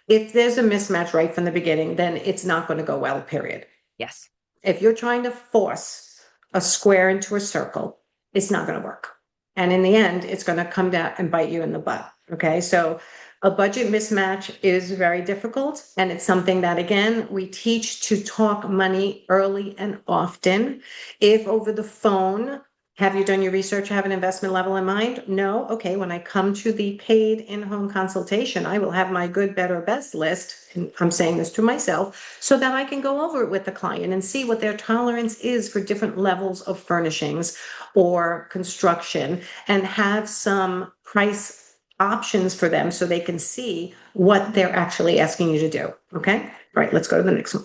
if there's a mismatch right from the beginning, then it's not going to go well, period. Yes. If you're trying to force a square into a circle, it's not going to work. And in the end, it's going to come down and bite you in the butt. Okay. So a budget mismatch is very difficult. And it's something that, again, we teach to talk money early and often. If over the phone, have you done your research, have an investment level in mind? No. Okay. When I come to the paid in-home consultation, I will have my good, better, best list. And I'm saying this to myself so that I can go over it with the client and see what their tolerance is for different levels of furnishings or construction and have some price options for them so they can see what they're actually asking you to do. Okay. All right. Let's go to the next one.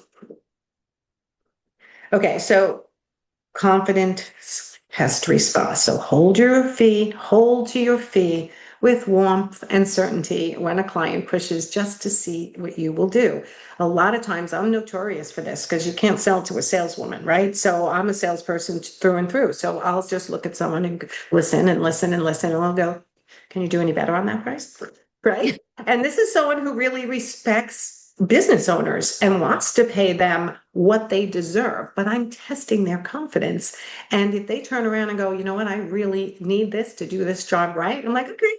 Okay. So confident test response. So hold to your fee with warmth and certainty when a client pushes just to see what you will do. A lot of times I'm notorious for this because you can't sell to a saleswoman, right? So I'm a salesperson through and through. So I'll just look at someone and listen and listen and listen, and I'll go, can you do any better on that price? Right? And this is someone who really respects business owners and wants to pay them what they deserve, but I'm testing their confidence. And if they turn around and go, you know what, I really need this to do this job right, I'm like, okay,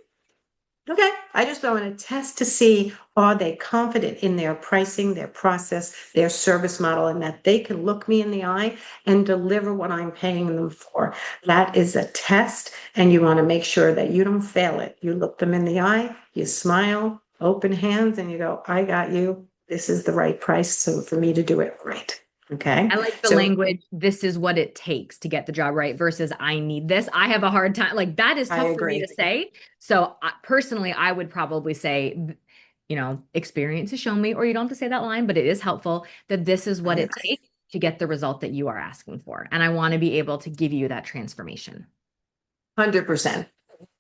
Okay, I just want to test to see, are they confident in their pricing, their process, their service model, and that they can look me in the eye and deliver what I'm paying them for. That is a test, and you want to make sure that you don't fail it. You look them in the eye, you smile, open hands, and you go, I got you. This is the right price, so for me to do it right. Okay, I like the so language, this is what it takes to get the job right versus I need this. I have a hard time. Like that is I tough for me to agree. say. So personally, I would probably say, experience has shown me, or you don't have to say that line, but it is helpful that this is I what it agree. takes to get the result that you are asking for. And I want to be able to give you that transformation. 100%.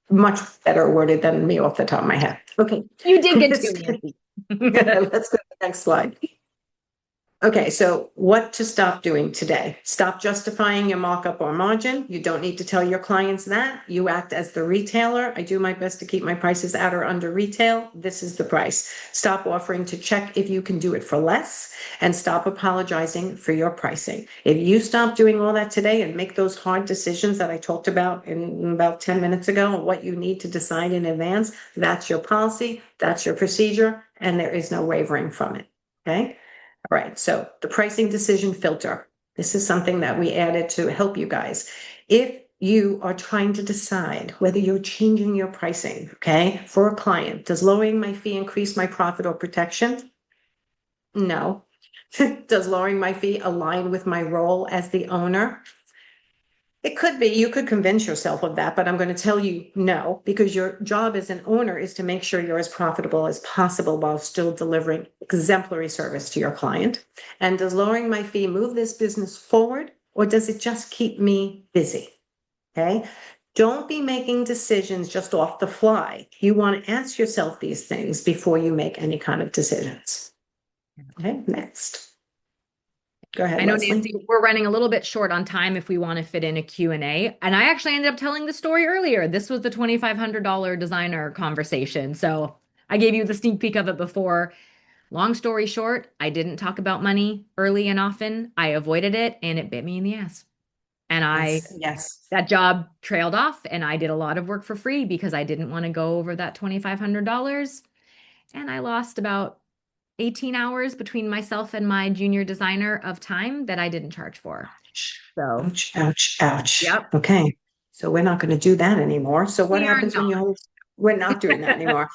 Much better worded than me off the top of my head. Okay. You did get Let's, two, Nancy. let's go to the next slide. Okay, so what to stop doing today? Stop justifying your markup or margin. You don't need to tell your clients that. You act as the retailer. I do my best to keep my prices at or under retail. This is the price. Stop offering to check if you can do it for less, and stop apologizing for your pricing. If you stop doing all that today and make those hard decisions that I talked about in about 10 minutes ago, what you need to decide in advance, that's your policy, that's your procedure, and there is no wavering from it. Okay. All right, so the pricing decision filter. This is something that we added to help you guys. If you are trying to decide whether you're changing your pricing, okay, for a client, does lowering my fee increase my profit or protection? No. Does lowering my fee align with my role as the owner? It could be, you could convince yourself of that, but I'm going to tell you no, because your job as an owner is to make sure you're as profitable as possible while still delivering exemplary service to your client. And does lowering my fee move this business forward, or does it just keep me busy? Okay. Don't be making decisions just off the fly. You want to ask yourself these things before you make any kind of decisions. Okay, next. Go ahead, I know, Leslie. Nancy, we're running a little bit short on time if we want to fit in a Q&A. And I actually ended up telling the story earlier. This was the $2,500 designer conversation. So I gave you the sneak peek of it before. Long story short, I didn't talk about money early and often. I avoided it and it bit me in the ass. And Yes, yes. that job trailed off and I did a lot of work for free because I didn't want to go over that $2,500. And I lost about 18 hours between myself and my junior designer of time that I didn't charge for. So, Ouch, ouch, ouch. yep, Okay. So we're not going to do that anymore. So what we are happens when you hold, we're not doing that not. anymore.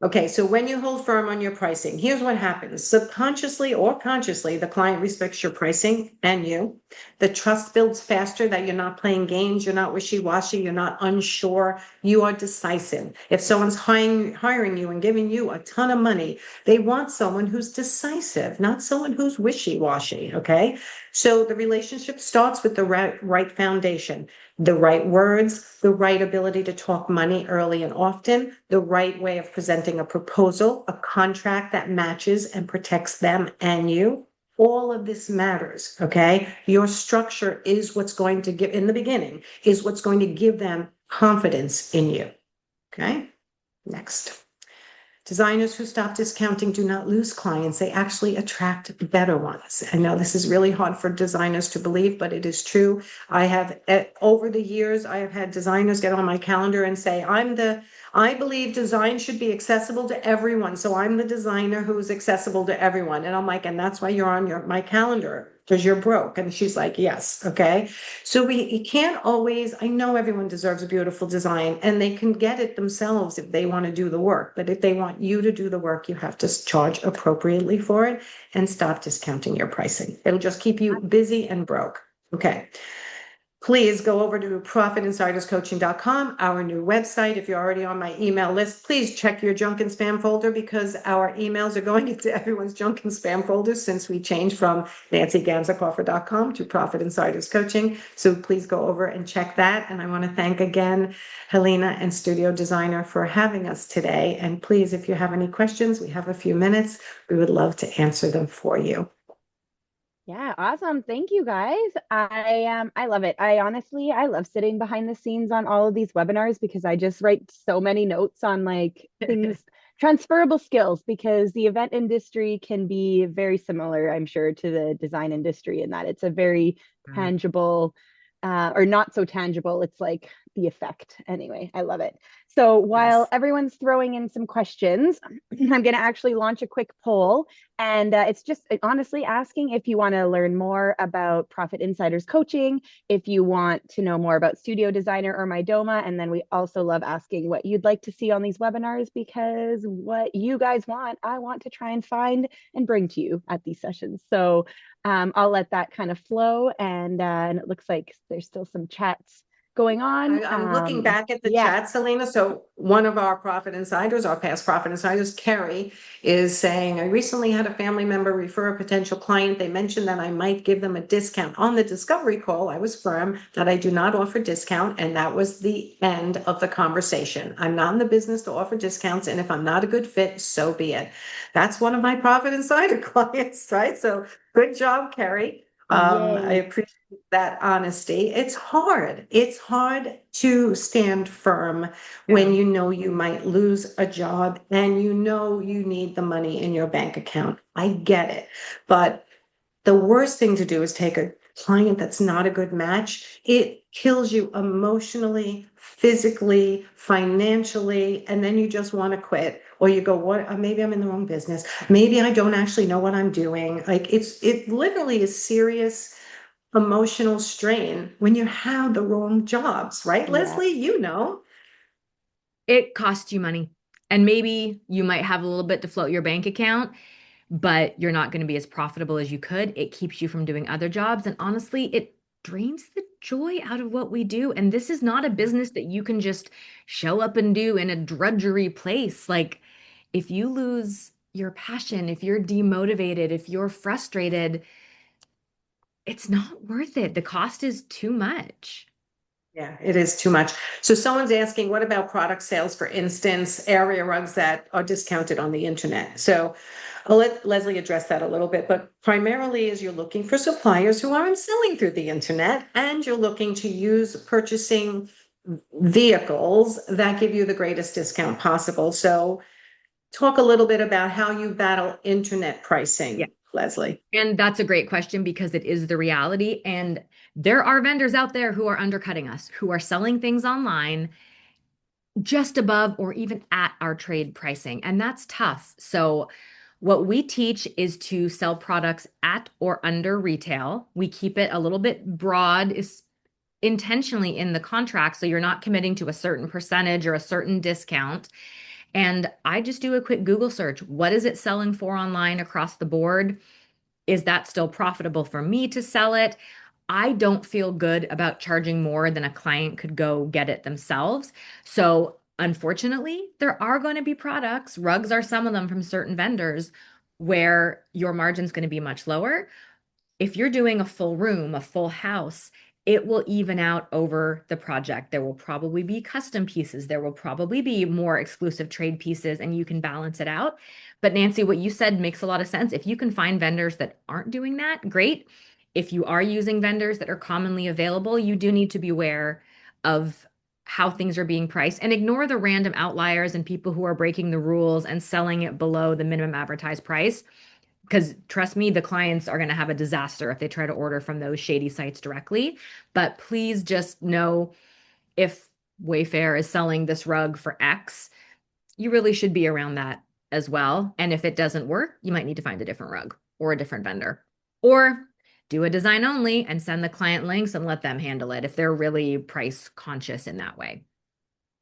Okay, so when you hold firm on your pricing, here's what happens. Subconsciously or consciously, the client respects your pricing and you. The trust builds faster that you're not playing games, you're not wishy-washy, you're not unsure, you are decisive. If someone's hiring you and giving you a ton of money, they want someone who's decisive, not someone who's wishy-washy, okay? So the relationship starts with the right foundation, the right words, the right ability to talk money early and often, the right way of presenting a proposal, a contract that matches and protects them and you. All of this matters, okay? Your structure is what's going to give, in the beginning, is what's going to give them confidence in you, okay? Next. Designers who stop discounting do not lose clients. They actually attract better ones. I know this is really hard for designers to believe, but it is true. I have, over the years, I have had designers get on my calendar and say, I believe design should be accessible to everyone. So I'm the designer who's accessible to everyone. And I'm like, and that's why you're on my calendar, because you're broke. And she's like, yes. Okay. So you can't always, I know everyone deserves a beautiful design and they can get it themselves if they want to do the work. But if they want you to do the work, you have to charge appropriately for it and stop discounting your pricing. It'll just keep you busy and broke. Okay. Please go over to profitinsiderscoaching.com, our new website. If you're already on my email list, please check your junk and spam folder because our emails are going into everyone's junk and spam folders since we changed from nancyganzacoffer.com to Profit Insiders Coaching. So please go over and check that. And I want to thank again Helena and Studio Designer for having us today. And please, if you have any questions, we have a few minutes. We would love to answer them for you. Yeah, awesome. Thank you guys. I love it. I love sitting behind the scenes on all of these webinars because I just write so many notes on like things, transferable skills, because the event industry can be very similar, I'm sure, to the design industry in that it's a very tangible or not so tangible. It's like the effect. Anyway, I love it. So while Yes. everyone's throwing in some questions, I'm going to actually launch a quick poll. And it's just honestly asking if you want to learn more about Profit Insiders coaching, if you want to know more about Studio Designer or Mydoma. And then we also love asking what you'd like to see on these webinars, because what you guys want, I want to try and find and bring to you at these sessions. So I'll let that kind of flow. And it looks like there's still some chats going on. I'm looking back at the Yeah. chat, Selena. So one of our Profit Insiders, our past Profit Insiders, Kerry, is saying, I recently had a family member refer a potential client. They mentioned that I might give them a discount. On the discovery call, I was firm that I do not offer discount, and that was the end of the conversation. I'm not in the business to offer discounts, and if I'm not a good fit, so be it. That's one of my Profit Insider clients, right? So good job, Kerry. I Yay. appreciate that honesty. It's hard. It's hard to stand firm when Yeah. you know you might lose a job and you know you need the money in your bank account. I get it. But the worst thing to do is take a client that's not a good match. It kills you emotionally, physically, financially, and then you just want to quit. Or you go, what? Maybe I'm in the wrong business. Maybe I don't actually know what I'm doing. Like it literally is serious emotional strain when you have the wrong jobs, right, Yeah. Leslie? You know. It costs you money. And maybe you might have a little bit to float your bank account, but you're not going to be as profitable as you could. It keeps you from doing other jobs. And honestly, it drains the joy out of what we do. And this is not a business that you can just show up and do in a drudgery place. Like, if you lose your passion, if you're demotivated, if you're frustrated, it's not worth it. The cost is too much. Yeah, it is too much. So someone's asking, what about product sales, for instance, area rugs that are discounted on the internet? So I'll let Leslie address that a little bit, but primarily is you're looking for suppliers who aren't selling through the internet, and you're looking to use purchasing vehicles that give you the greatest discount possible. So talk a little bit about how you battle internet Yeah. pricing, Leslie. And that's a great question because it is the reality. And there are vendors out there who are undercutting us, who are selling things online just above or even at our trade pricing. And that's tough. So, what we teach is to sell products at or under retail. We keep it a little bit broad, is intentionally in the contract. So, you're not committing to a certain percentage or a certain discount. And I just do a quick Google search. What is it selling for online across the board? Is that still profitable for me to sell it? I don't feel good about charging more than a client could go get it themselves. So, unfortunately, there are going to be products, rugs are some of them from certain vendors, where your margin's going to be much lower. If you're doing a full room, a full house, it will even out over the project. There will probably be custom pieces. There will probably be more exclusive trade pieces, and you can balance it out. But Nancy, what you said makes a lot of sense. If you can find vendors that aren't doing that, great. If you are using vendors that are commonly available, you do need to be aware of how things are being priced and ignore the random outliers and people who are breaking the rules and selling it below the minimum advertised price. Because trust me, the clients are going to have a disaster if they try to order from those shady sites directly. But please just know, if Wayfair is selling this rug for X, you really should be around that as well. And if it doesn't work, you might need to find a different rug or a different vendor. Or do a design only and send the client links and let them handle it if they're really price conscious in that way.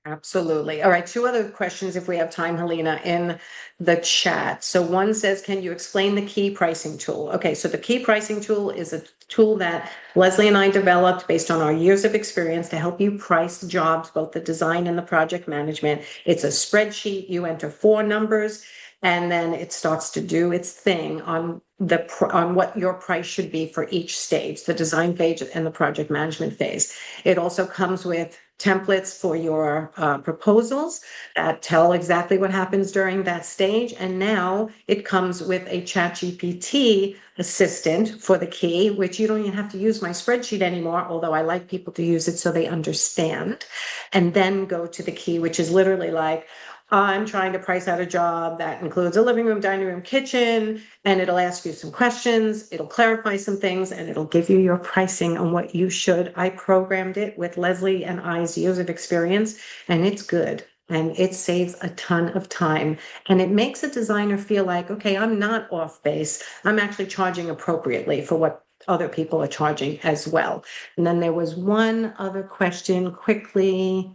Absolutely. All right. Two other questions, if we have time, Helena, in the chat. So one says, can you explain the key pricing tool? Okay. So the key pricing tool is a tool that Leslie and I developed based on our years of experience to help you price jobs, both the design and the project management. It's a spreadsheet. You enter four numbers, and then it starts to do its thing on on what your price should be for each stage, the design phase and the project management phase. It also comes with templates for your proposals that tell exactly what happens during that stage. And now it comes with a ChatGPT assistant for the key, which you don't even have to use my spreadsheet anymore, although I like people to use it so they understand. And then go to the key, which is literally like, I'm trying to price out a job that includes a living room, dining room, kitchen, and it'll ask you some questions, it'll clarify some things, and it'll give you your pricing on what you should. I programmed it with Leslie and I's years of experience, and it's good. And it saves a ton of time. And it makes a designer feel like, okay, I'm not off base. I'm actually charging appropriately for what other people are charging as well. And then there was one other question quickly.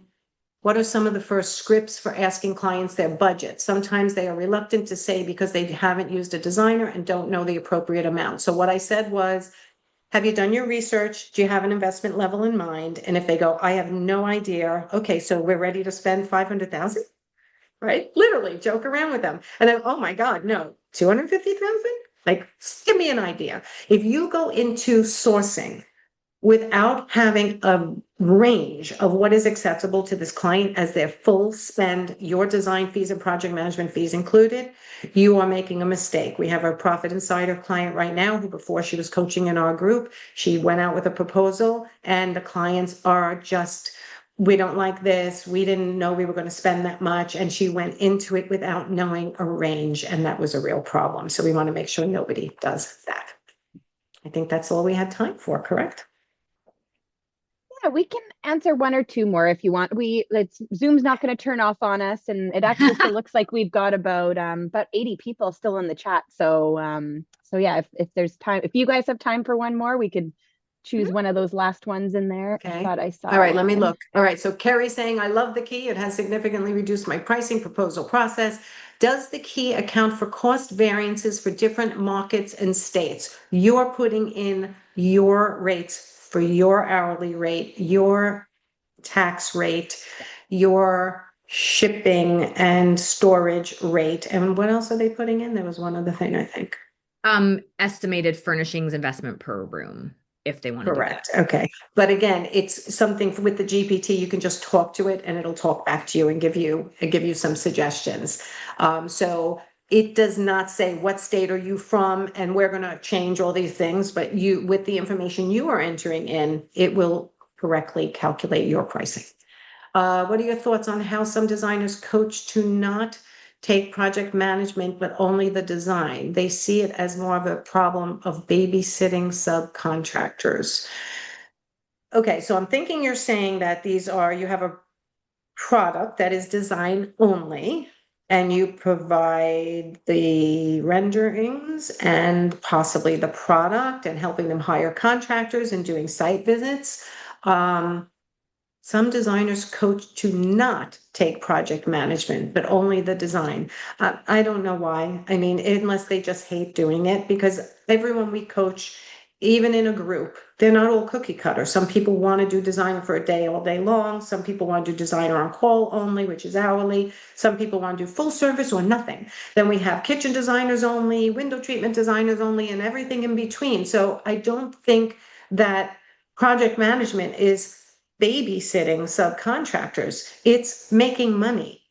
What are some of the first scripts for asking clients their budget? Sometimes they are reluctant to say because they haven't used a designer and don't know the appropriate amount. So what I said was, have you done your research? Do you have an investment level in mind? And if they go, I have no idea. Okay, so we're ready to spend 500,000, right? Literally joke around with them. And then, oh my God, no, 250,000? Like, give me an idea. If you go into sourcing without having a range of what is acceptable to this client as their full spend, your design fees and project management fees included, you are making a mistake. We have a Profit Insider client right now who, before she was coaching in our group, she went out with a proposal and the clients are just, we don't like this. We didn't know we were going to spend that much. And she went into it without knowing a range. And that was a real problem. So we want to make sure nobody does that. I think that's all we had time for, correct? Yeah, we can answer one or two more if you want. It's Zoom's not going to turn off on us, and it actually still looks like we've got about 80 people still in the chat. So yeah, if there's time, if you guys have time for one more, we could choose one of those last ones in there. Okay. I thought I saw. All right, let me look. All right, so Carrie's saying, I love the key. It has significantly reduced my pricing proposal process. Does the key account for cost variances for different markets and states? You're putting in your rates for your hourly rate, your tax rate, your shipping and storage rate. And what else are they putting in? There was one other thing, I think. Estimated furnishings investment per room, if they want to do that. Correct. Okay. But again, it's something with the GPT, you can just talk to it and it'll talk back to you and give you some suggestions. So it does not say what state are you from and we're going to change all these things, but you, with the information you are entering in, it will correctly calculate your pricing. What are your thoughts on how some designers coach to not take project management, but only the design? They see it as more of a problem of babysitting subcontractors. Okay, so I'm thinking you're saying that you have a product that is design only, and you provide the renderings and possibly the product and helping them hire contractors and doing site visits. Some designers coach to not take project management, but only the design. I don't know why. I mean, unless they just hate doing it, because everyone we coach, even in a group, they're not all cookie cutter. Some people want to do design for a day all day long. Some people want to do designer on call only, which is hourly. Some people want to do full service or nothing. Then we have kitchen designers only, window treatment designers only, and everything in between. So I don't think that project management is babysitting subcontractors. It's making money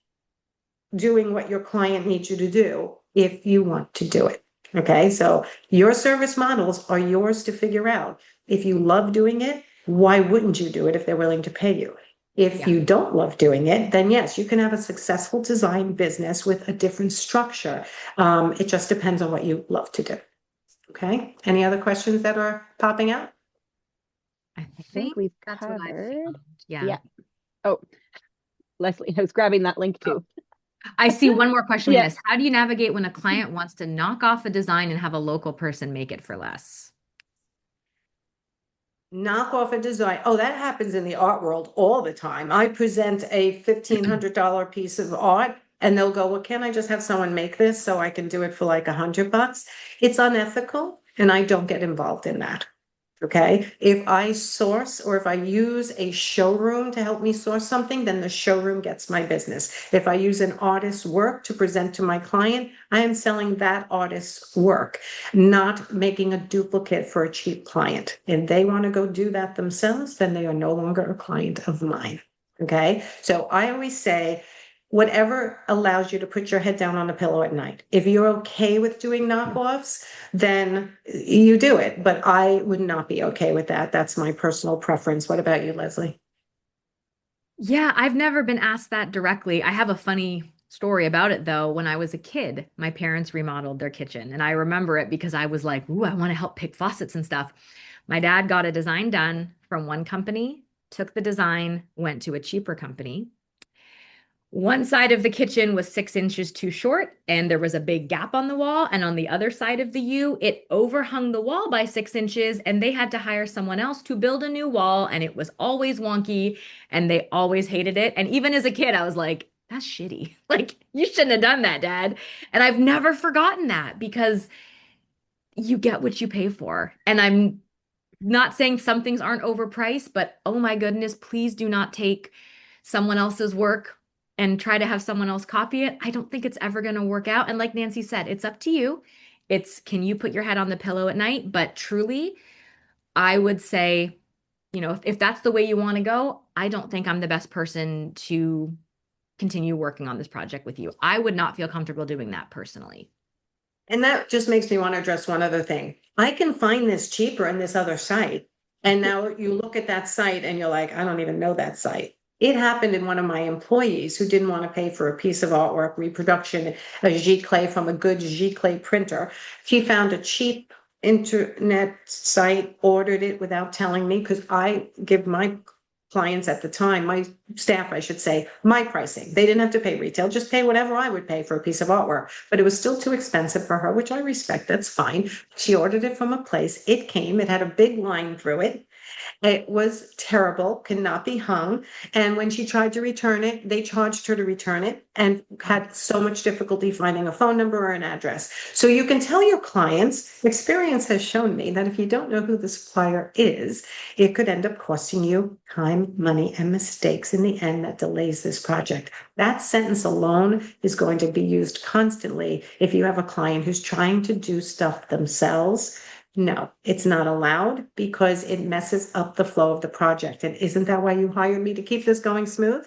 doing what your client needs you to do if you want to do it. Okay, so your service models are yours to figure out. If you love doing it, why wouldn't you do it if they're willing to pay you? If you don't love doing it, then yes, you can have a successful design business with a different structure. It just depends on what you love to do. Okay, any other questions that are popping out? I think we've that's covered. what I found. Yeah. Oh, Leslie, I was grabbing that link too. I see one more question we Yeah. missed. How do you navigate when a client wants to knock off a design and have a local person make it for less? Knock off a design. Oh, that happens in the art world all the time. I present a $1,500 piece of art and they'll go, well, can I just have someone make this so I can do it for like $100? It's unethical and I don't get involved in that. Okay, if I source or if I use a showroom to help me source something, then the showroom gets my business. If I use an artist's work to present to my client, I am selling that artist's work, not making a duplicate for a cheap client. If they want to go do that themselves, then they are no longer a client of mine. Okay, so I always say, whatever allows you to put your head down on a pillow at night. If you're okay with doing knockoffs, then you do it. But I would not be okay with that. That's my personal preference. What about you, Leslie? Yeah, I've never been asked that directly. I have a funny story about it though. When I was a kid, my parents remodeled their kitchen, and I remember it because I was like, "Ooh, I want to help pick faucets and stuff." My dad got a design done from one company, took the design, went to a cheaper company. One side of the kitchen was 6 inches too short, and there was a big gap on the wall. And on the other side of the U, it overhung the wall by 6 inches, and they had to hire someone else to build a new wall. And it was always wonky, and they always hated it. And even as a kid, I was like, that's shitty. Like, you shouldn't have done that, Dad. And I've never forgotten that because you get what you pay for. And I'm not saying some things aren't overpriced, but oh my goodness, please do not take someone else's work and try to have someone else copy it. I don't think it's ever going to work out. And like Nancy said, it's up to you. It's can you put your head on the pillow at night? But truly, I would say, if that's the way you want to go, I don't think I'm the best person to continue working on this project with you. I would not feel comfortable doing that personally. And that just makes me want to address one other thing. I can find this cheaper in this other site. And now you look at that site and you're like, I don't even know that site. It happened in one of my employees who didn't want to pay for a piece of artwork reproduction, a giclée from a good giclée printer. He found a cheap internet site, ordered it without telling me, because I give my clients at the time, my staff, I should say, my pricing. They didn't have to pay retail, just pay whatever I would pay for a piece of artwork. But it was still too expensive for her, which I respect. That's fine. She ordered it from a place. It came, it had a big line through it. It was terrible, cannot be hung. And when she tried to return it, they charged her to return it and had so much difficulty finding a phone number or an address. So you can tell your clients, experience has shown me that if you don't know who the supplier is, it could end up costing you time, money, and mistakes in the end that delays this project. That sentence alone is going to be used constantly if you have a client who's trying to do stuff themselves. No, it's not allowed because it messes up the flow of the project. And isn't that why you hired me to keep this going smooth?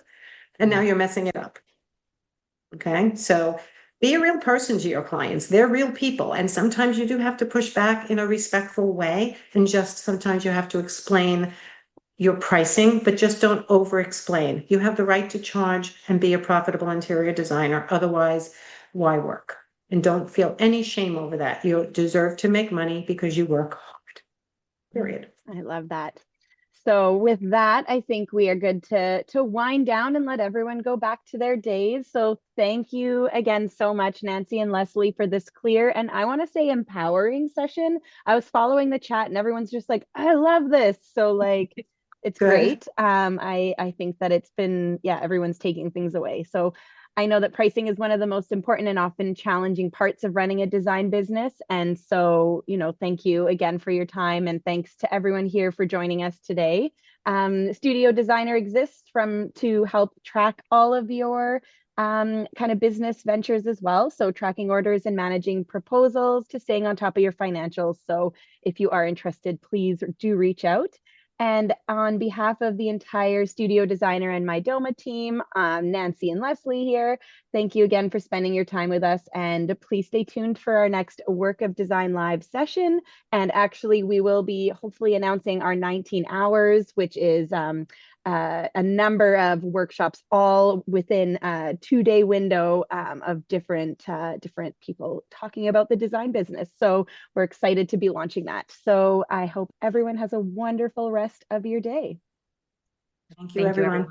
And now you're messing it up. Okay, so be a real person to your clients. They're real people. And sometimes you do have to push back in a respectful way. And just sometimes you have to explain your pricing, but just don't over explain. You have the right to charge and be a profitable interior designer. Otherwise, why work? And don't feel any shame over that. You deserve to make money because you work hard. Period. I love that. So with that, I think we are good to wind down and let everyone go back to their days. So thank you again so much, Nancy and Leslie, for this clear and I want to say empowering session. I was following the chat and everyone's just like, I love this. So like it's Good. great. I think that it's been, yeah, everyone's taking things away. So I know that pricing is one of the most important and often challenging parts of running a design business. And so, thank you again for your time. And thanks to everyone here for joining us today. Studio Designer exists to help track all of your kind of business ventures as well. So tracking orders and managing proposals to staying on top of your financials. So if you are interested, please do reach out. And on behalf of the entire Studio Designer and my Doma team, Nancy and Leslie here, thank you again for spending your time with us. And please stay tuned for our next Work of Design Live session. And actually, we will be hopefully announcing our 19 hours, which is a number of workshops, all within a 2-day window of different people talking about the design business. So we're excited to be launching that. So I hope everyone has a wonderful rest of your day. Thank you, everyone.